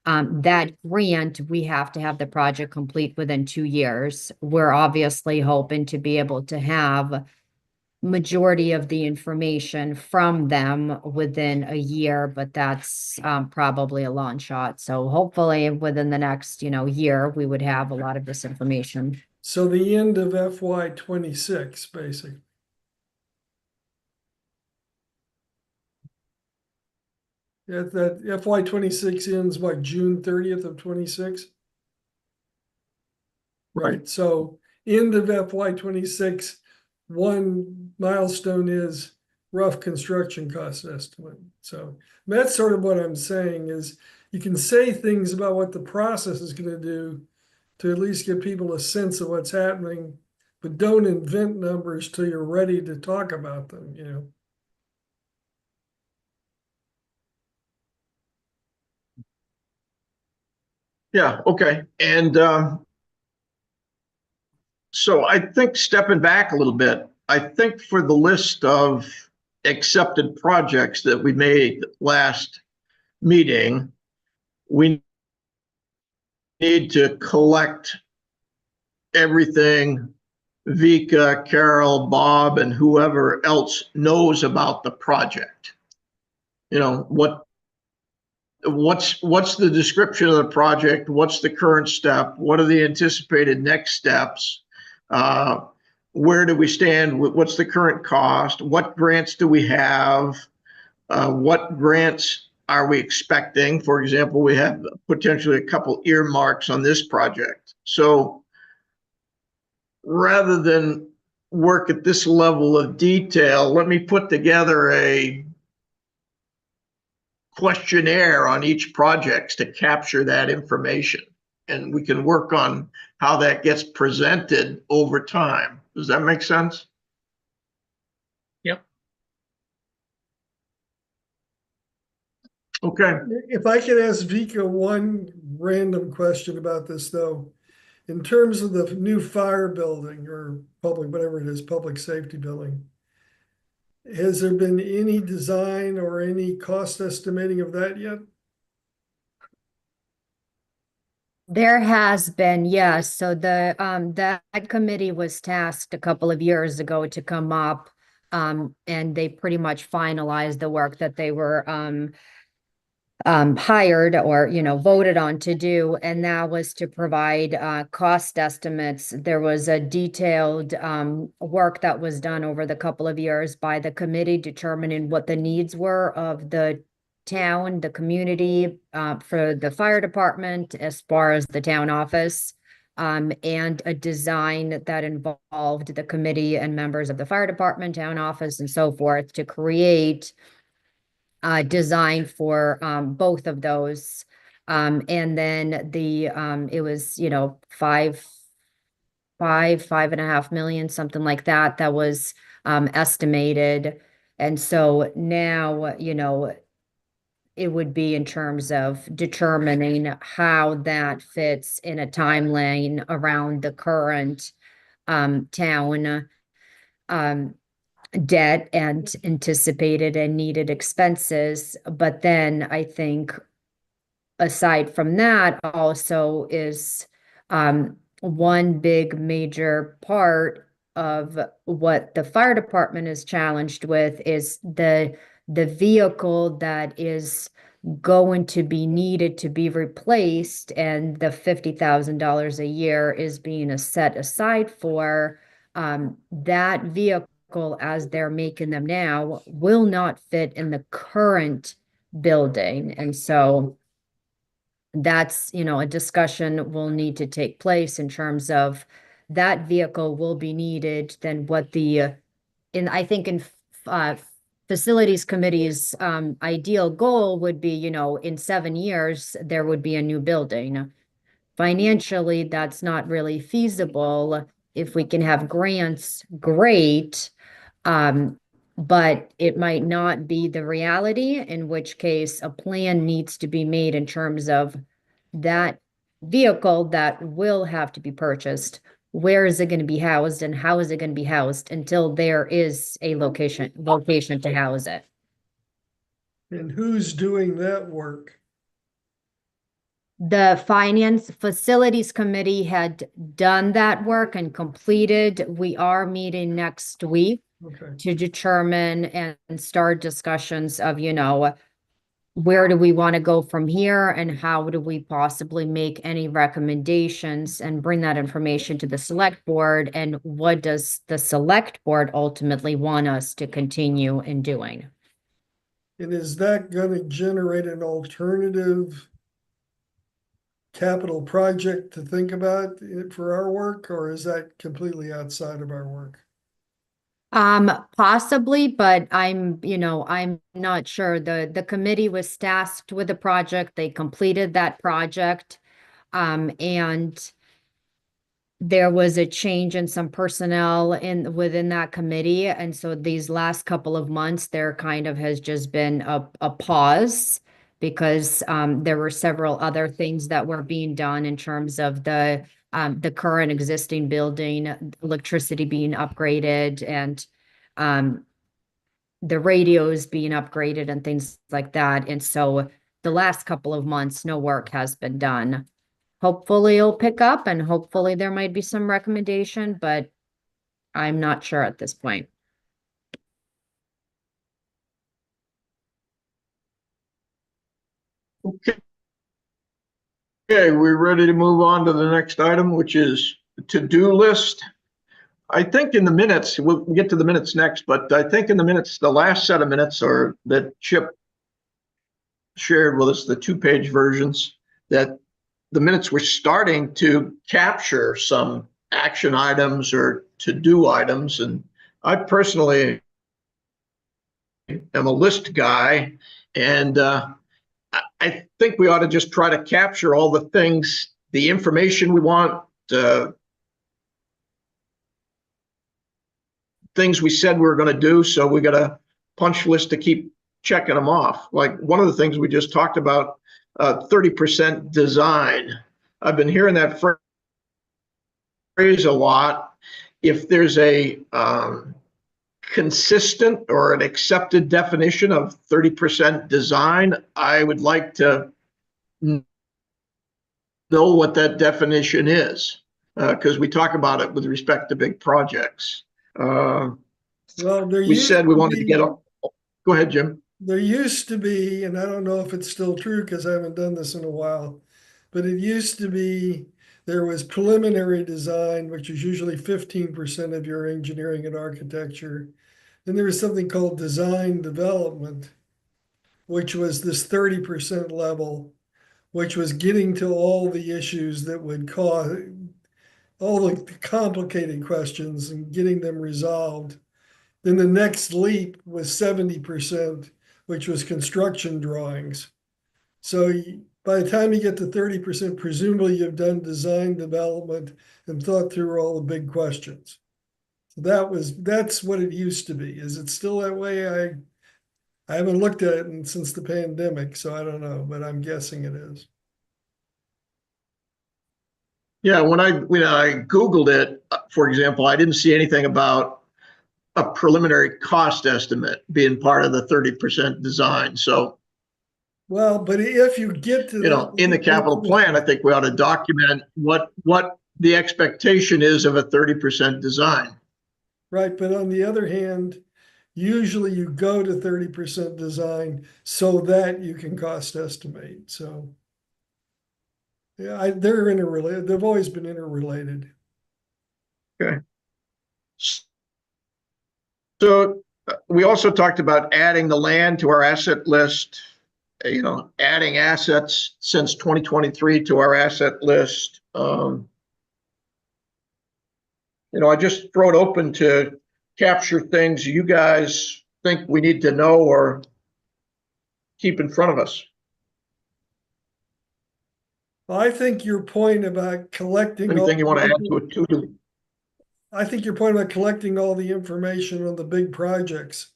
that grant, we have to have the project complete within 2 years. We're obviously hoping to be able to have majority of the information from them within a year, but that's probably a long shot. So hopefully within the next, year, we would have a lot of this information. So the end of FY 26, basically. That FY 26 ends by June 30th of 26. Right, so end of FY 26, one milestone is rough construction cost estimate. So that's sort of what I'm saying is you can say things about what the process is going to do to at least give people a sense of what's happening, but don't invent numbers till you're ready to talk about them, Yeah, okay. And so I think stepping back a little bit, I think for the list of accepted projects that we made last meeting, we need to collect everything Vika, Carol, Bob, and whoever else knows about the project. What's the description of the project? What's the current step? What are the anticipated next steps? Where do we stand? What's the current cost? What grants do we have? What grants are we expecting? For example, we have potentially a couple earmarks on this project. So rather than work at this level of detail, let me put together a questionnaire on each project to capture that information. And we can work on how that gets presented over time. Does that make sense? Yep. Okay. If I could ask Vika one random question about this, though, in terms of the new fire building or public, whatever it is, public safety building, has there been any design or any cost estimating of that yet? There has been, yes. So that committee was tasked a couple of years ago to come up, and they pretty much finalized the work that they were hired or voted on to do, and that was to provide cost estimates. There was a detailed work that was done over the couple of years by the committee determining what the needs were of the town, the community, for the fire department as far as the town office, and a design that involved the committee and members of the fire department, town office, and so forth to create design for both of those. And then it was, five and a half million, something like that, that was estimated. And so now, it would be in terms of determining how that fits in a timeline around the current town debt and anticipated and needed expenses. But then I think aside from that also is one big major part of what the fire department is challenged with is the vehicle that is going to be needed to be replaced, and the $50,000 a year is being set aside for that vehicle as they're making them now will not fit in the current building. And so that's, a discussion will need to take place in terms of that vehicle will be needed, then what I think in facilities committee's ideal goal would be, in 7 years, there would be a new building. Financially, that's not really feasible. If we can have grants, great. But it might not be the reality, in which case a plan needs to be made in terms of that vehicle that will have to be purchased. Where is it going to be housed and how is it going to be housed until there is a location to house it? And who's doing that work? The Finance Facilities Committee had done that work and completed. We are meeting next week Okay. to determine and start discussions of, where do we want to go from here and how do we possibly make any recommendations and bring that information to the select board, and what does the select board ultimately want us to continue in doing? And is that gonna generate an alternative capital project to think about for our work, or is that completely outside of our work? Possibly, but I'm not sure. The committee was tasked with the project. They completed that project. And there was a change in some personnel within that committee. And so these last couple of months, there kind of has just been a pause because there were several other things that were being done in terms of the current existing building, electricity being upgraded, and the radios being upgraded and things like that. And so the last couple of months, no work has been done. Hopefully it'll pick up and hopefully there might be some recommendation, but I'm not sure at this point. Okay. Okay, we're ready to move on to the next item, which is to-do list. I think in the minutes, we'll get to the minutes next, but I think in the minutes, the last set of minutes or that Chip shared with us, the 2-page versions, that the minutes were starting to capture some action items or to-do items. And I personally am a list guy, and I think we ought to just try to capture all the things, the information we want, things we said we were going to do. So we got a punch list to keep checking them off. Like one of the things we just talked about, 30% design. I've been hearing that phrase a lot. If there's a consistent or an accepted definition of 30% design, I would like to know what that definition is, because we talk about it with respect to big projects. Well, We said we wanted to get up. Go ahead, Jim. There used to be, and I don't know if it's still true because I haven't done this in a while, but it used to be there was preliminary design, which is usually 15% of your engineering and architecture. Then there was something called design development, which was this 30% level, which was getting to all the issues that would cause all the complicated questions and getting them resolved. Then the next leap was 70%, which was construction drawings. So by the time you get to 30%, presumably you've done design development and thought through all the big questions. So that's what it used to be. Is it still that way? I haven't looked at it since the pandemic, so I don't know, but I'm guessing it is. Yeah, when I Googled it, for example, I didn't see anything about a preliminary cost estimate being part of the 30% design. So, Well, but if you get to that, in the capital plan, I think we ought to document what the expectation is of a 30% design. right, but on the other hand, usually you go to 30% design so that you can cost estimate. So yeah, they're interrelated. They've always been interrelated. Okay. So we also talked about adding the land to our asset list, adding assets since 2023 to our asset list. I just throw it open to capture things you guys think we need to know or keep in front of us. I think your point about collecting Anything you want to add to it too? I think your point about collecting all the information on the big projects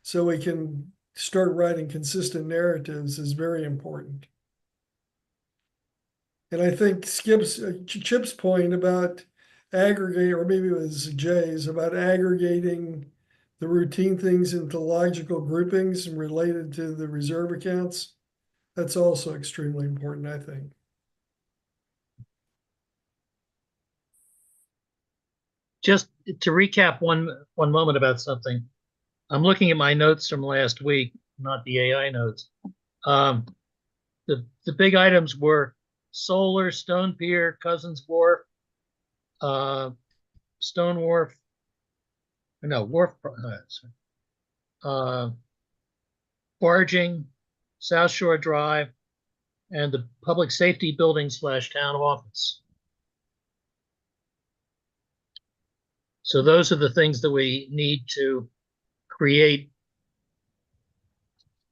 so we can start writing consistent narratives is very important. And I think Chip's point about aggregate, or maybe it was Jay's, about aggregating the routine things into logical groupings and related to the reserve accounts, that's also extremely important, I think. Just to recap one moment about something. I'm looking at my notes from last week, not the AI notes. The big items were Solar, Stone Pier, Cousins Wharf, Stone Wharf, no, Wharf, barging, South Shore Drive, and the public safety building / town office. So those are the things that we need to create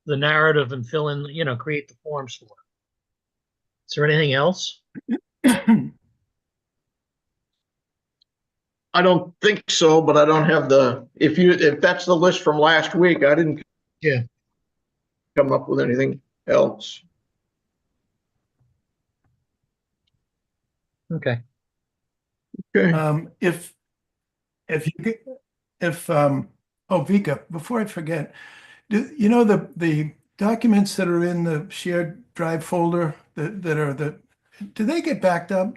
the narrative and fill in, create the forms for. Is there anything else? I don't think so, but I don't have if that's the list from last week, I didn't come up with anything else. Okay. Okay. Vika, before I forget, the documents that are in the shared drive folder do they get backed up?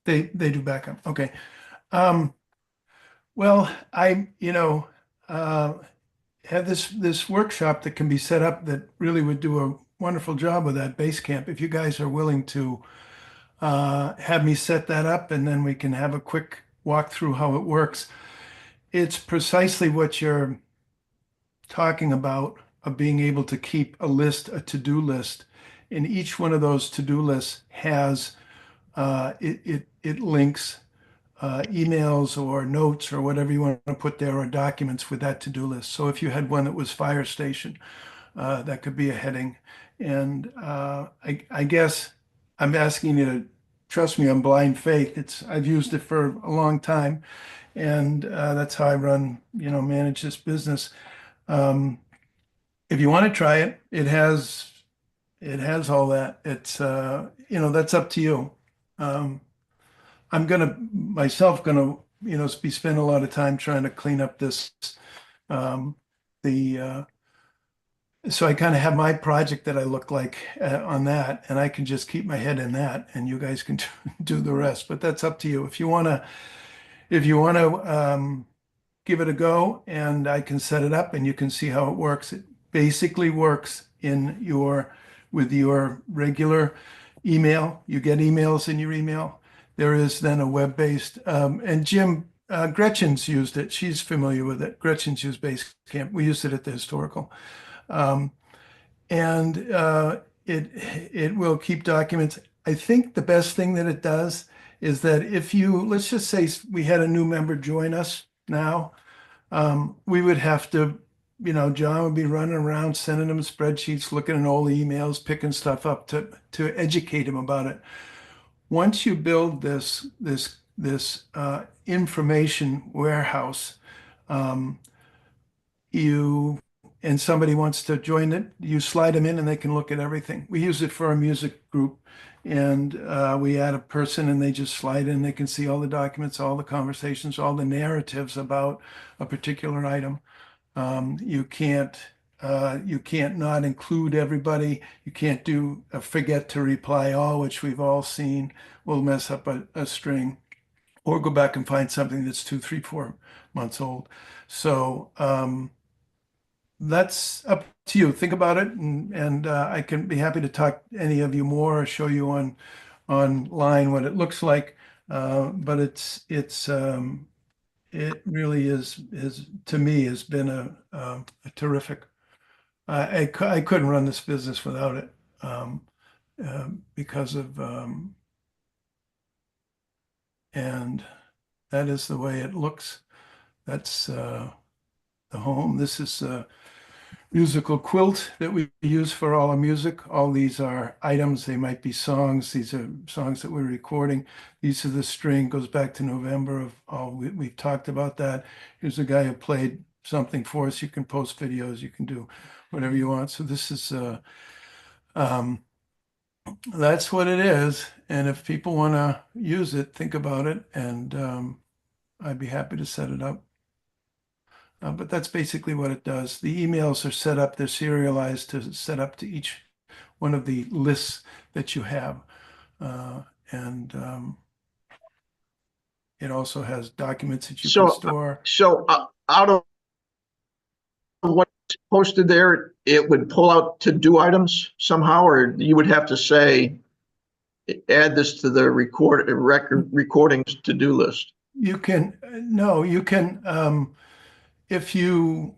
They do back up. Okay. Well, I have this workshop that can be set up that really would do a wonderful job with that Basecamp. If you guys are willing to have me set that up, and then we can have a quick walk through how it works. It's precisely what you're talking about, of being able to keep a to-do list. And each one of those to-do lists has, it links emails or notes or whatever you want to put there, or documents with that to-do list. So if you had one that was fire station, that could be a heading. And I guess I'm asking you to trust me on blind faith. I've used it for a long time, and that's how I manage this business. If you want to try it, it has all that. It's that's up to you. I'm myself gonna be spending a lot of time trying to clean up this. So I kind of have my project that I look like on that, and I can just keep my head in that, and you guys can do the rest. But that's up to you. If you wanna give it a go, and I can set it up, and you can see how it works. It basically works with your regular email. You get emails in your email. There is then a web-based, and Jim, Gretchen's used it. She's familiar with it. Gretchen's used Basecamp. We used it at the historical. And it will keep documents. I think the best thing that it does is that let's just say we had a new member join us now, we would have to John would be running around sending him spreadsheets, looking at old emails, picking stuff up to educate him about it. Once you build this information warehouse, you and somebody wants to join it, you slide them in and they can look at everything. We use it for our music group, and we add a person and they just slide in. They can see all the documents, all the conversations, all the narratives about a particular item. You can't not include everybody. You can't do a forget to reply all, which we've all seen will mess up a string, or go back and find something that's 2, 3, 4 months old. So that's up to you. Think about it, and I can be happy to talk to any of you more or show you online what it looks like. But it really is to me has been a terrific. I couldn't run this business without it, because of and that is the way it looks. That's the home. This is a musical quilt that we use for all our music. All these are items. They might be songs. These are songs that we're recording. These are the string. Goes back to November of all. We've talked about that. Here's a guy who played something for us. You can post videos. You can do whatever you want. So this is that's what it is. And if people want to use it, think about it, and I'd be happy to set it up. But that's basically what it does. The emails are set up, they're serialized to set up to each one of the lists that you have. And it also has documents that you can store. So out of what's posted there, it would pull out to-do items somehow, or you would have to say, add this to the recordings to-do list? You can, no, you can, if you,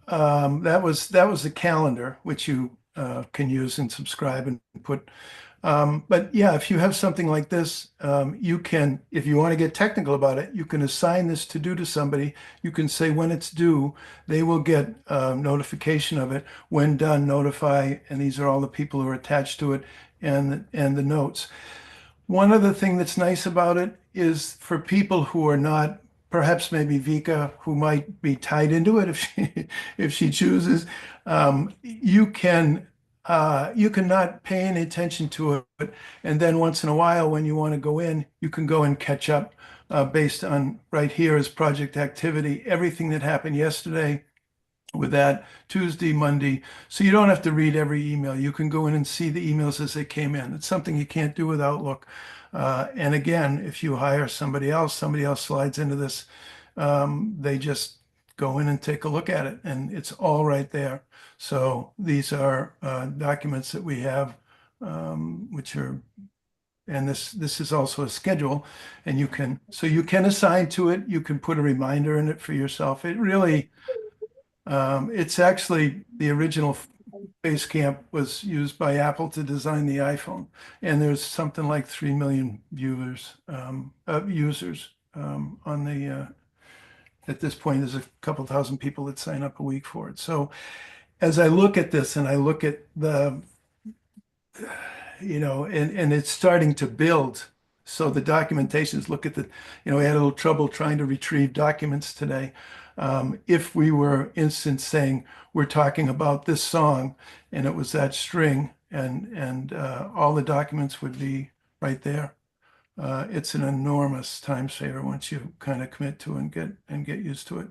that was the calendar, which you can use and subscribe and put. But yeah, if you have something like this, you can, if you want to get technical about it, you can assign this to do to somebody. You can say when it's due, they will get notification of it. When done, notify, and these are all the people who are attached to it, and the notes. One other thing that's nice about it is for people who are not, perhaps maybe Vika, who might be tied into it if she chooses, you can not pay any attention to it, and then once in a while when you want to go in, you can go and catch up based on right here is project activity, everything that happened yesterday with that, Tuesday, Monday. So you don't have to read every email. You can go in and see the emails as they came in. It's something you can't do with Outlook. And again, if you hire somebody else slides into this, they just go in and take a look at it, and it's all right there. So these are documents that we have, which are, and this is also a schedule, and you can assign to it. You can put a reminder in it for yourself. It really, it's actually the original Basecamp was used by Apple to design the iPhone, and there's something like 3 million users on the. At this point, there's a couple thousand people that sign up a week for it. So, as I look at this and I look at the, and it's starting to build. So the documentations, look at the, we had a little trouble trying to retrieve documents today. If we were instance saying we're talking about this song and it was that string, and all the documents would be right there. It's an enormous time saver once you kind of commit to it and get used to it.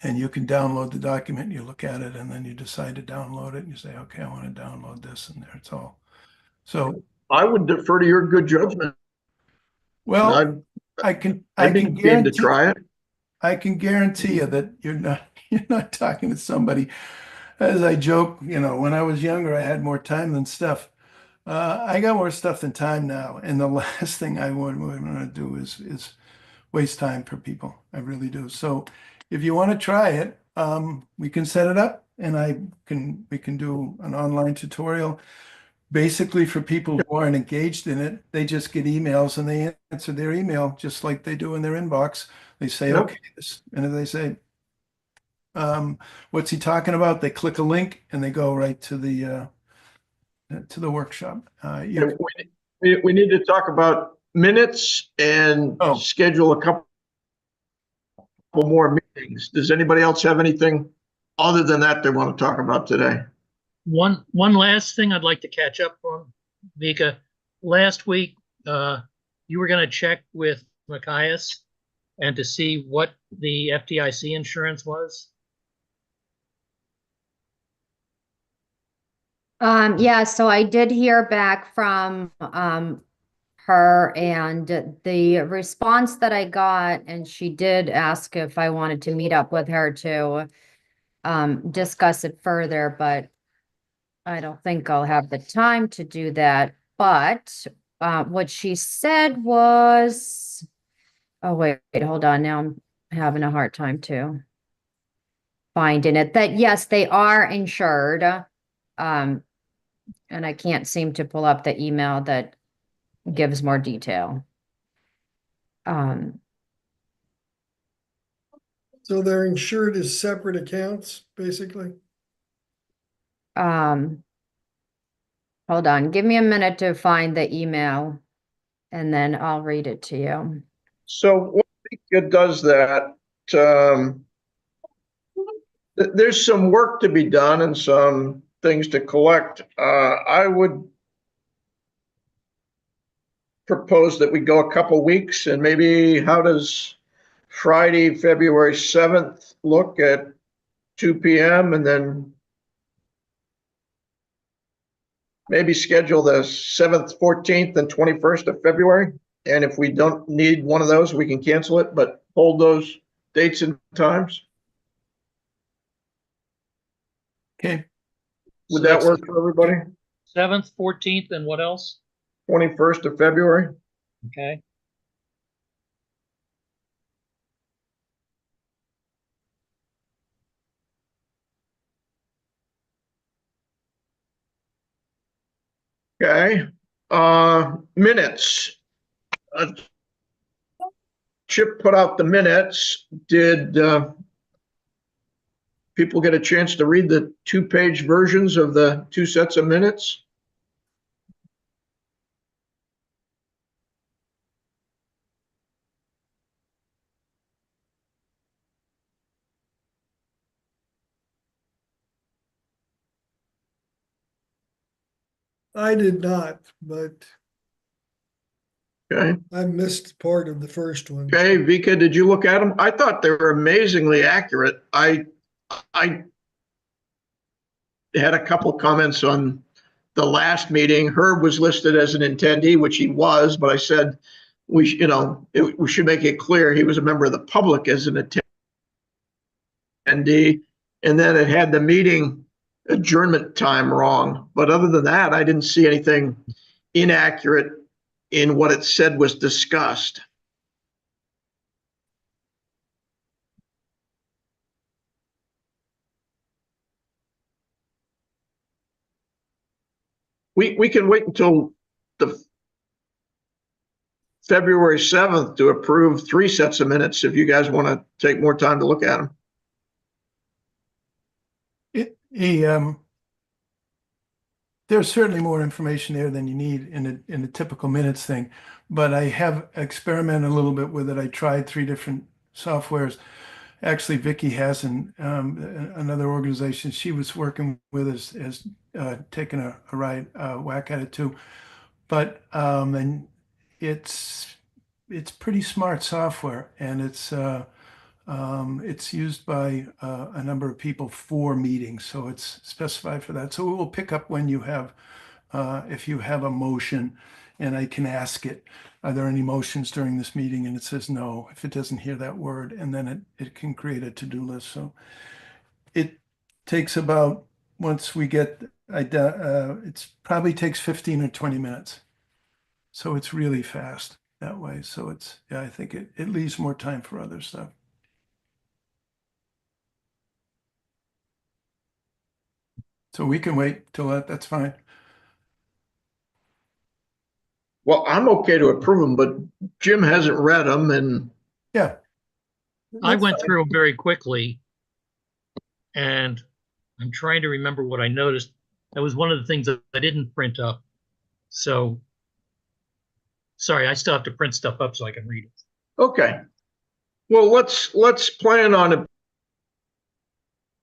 And you can download the document, you look at it, and then you decide to download it, and you say, okay, I want to download this, and there it's all. So I would defer to your good judgment. well, I'd be game to try it. I can guarantee you that you're not talking to somebody. As I joke, when I was younger, I had more time than stuff. I got more stuff than time now, and the last thing I would want to do is waste time for people. I really do. So if you want to try it, we can set it up, and we can do an online tutorial. Basically, for people who aren't engaged in it, they just get emails and they answer their email just like they do in their inbox. They say, Yep. okay, and if they say, what's he talking about? They click a link and they go right to the workshop. And we need to talk about minutes and Oh. schedule a couple more meetings. Does anybody else have anything other than that they want to talk about today? One last thing I'd like to catch up on, Vika. Last week, you were going to check with Machias and to see what the FDIC insurance was. Yeah, so I did hear back from her, and the response that I got, and she did ask if I wanted to meet up with her to discuss it further, but I don't think I'll have the time to do that. But what she said was, oh wait, hold on. Now I'm having a hard time too finding it. That yes, they are insured. And I can't seem to pull up the email that gives more detail. So they're insured as separate accounts, basically. Hold on, give me a minute to find the email and then I'll read it to you. So what it does that, there's some work to be done and some things to collect. I would propose that we go a couple weeks, and maybe how does Friday, February 7th look at 2 p.m. and then maybe schedule the 7th, 14th, and 21st of February. And if we don't need one of those, we can cancel it, but hold those dates and times. Okay. Would that work for everybody? 7th, 14th, and what else? 21st of February. Okay. Okay. Minutes. Chip put out the minutes. Did people get a chance to read the 2-page versions of the 2 sets of minutes? I did not, but Okay. I missed part of the first one. Okay, Vika, did you look at them? I thought they were amazingly accurate. I had a couple comments on the last meeting. Herb was listed as an attendee, which he was, but I said we should make it clear he was a member of the public as an attendee. And then it had the meeting adjournment time wrong. But other than that, I didn't see anything inaccurate in what it said was discussed. We can wait until the February 7th to approve 3 sets of minutes if you guys want to take more time to look at them. There's certainly more information there than you need in a typical minutes thing, but I have experimented a little bit with it. I tried 3 different softwares. Actually, Vicky has another organization she was working with has taken a whack at it too. But and it's pretty smart software, and it's used by a number of people for meetings, so it's specified for that. So it will pick up when you have, if you have a motion, and I can ask it, are there any motions during this meeting? And it says no, if it doesn't hear that word, and then it can create a to-do list. So it takes about, once we get, it probably takes 15 or 20 minutes. So it's really fast that way. So yeah, I think it leaves more time for other stuff. So we can wait till that's fine. Well, I'm okay to approve them, but Jim hasn't read them, and I went through them very quickly. And I'm trying to remember what I noticed. That was one of the things that I didn't print up. So, sorry, I still have to print stuff up so I can read it. Okay. Well, let's plan on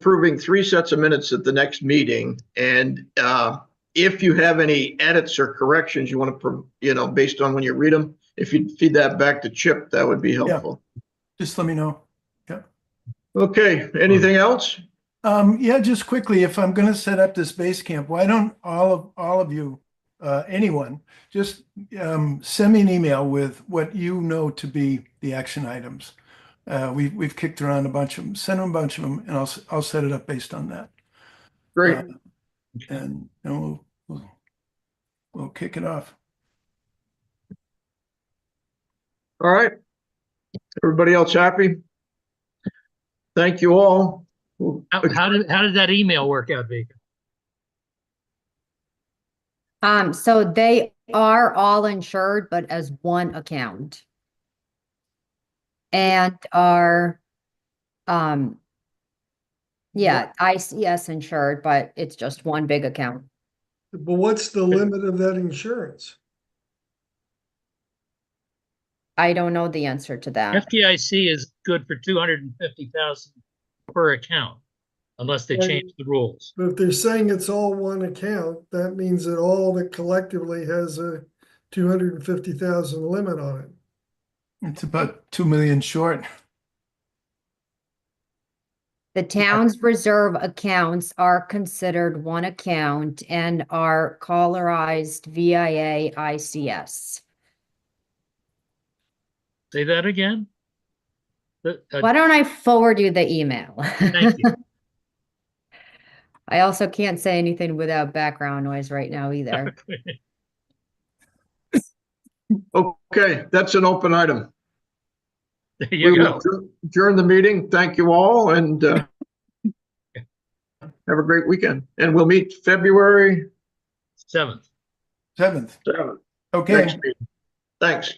approving 3 sets of minutes at the next meeting. And if you have any edits or corrections you want to, based on when you read them, if you feed that back to Chip, that would be helpful. Just let me know. Yeah. Okay. Anything else? Yeah, just quickly, if I'm going to set up this base camp, why don't all of you, anyone, just send me an email with what you know to be the action items. We've kicked around a bunch of them. Send them a bunch of them, and I'll set it up based on that. Great. And we'll kick it off. All right. Everybody else happy? Thank you all. How did that email work out, Vika? So they are all insured, but as one account. And are, yeah, ICS insured, but it's just one big account. But what's the limit of that insurance? I don't know the answer to that. FDIC is good for 250,000 per account, unless they change the rules. But if they're saying it's all one account, that means that all of it collectively has a 250,000 limit on it. It's about 2 million short. The town's reserve accounts are considered one account and are colorized VIA ICS. Say that again? Why don't I forward you the email? Thank you. I also can't say anything without background noise right now either. Okay, that's an open item. There you go. Adjourn the meeting. Thank you all, and have a great weekend. And we'll meet February 7th. 7th. 7th. Okay. Next meeting. Thanks.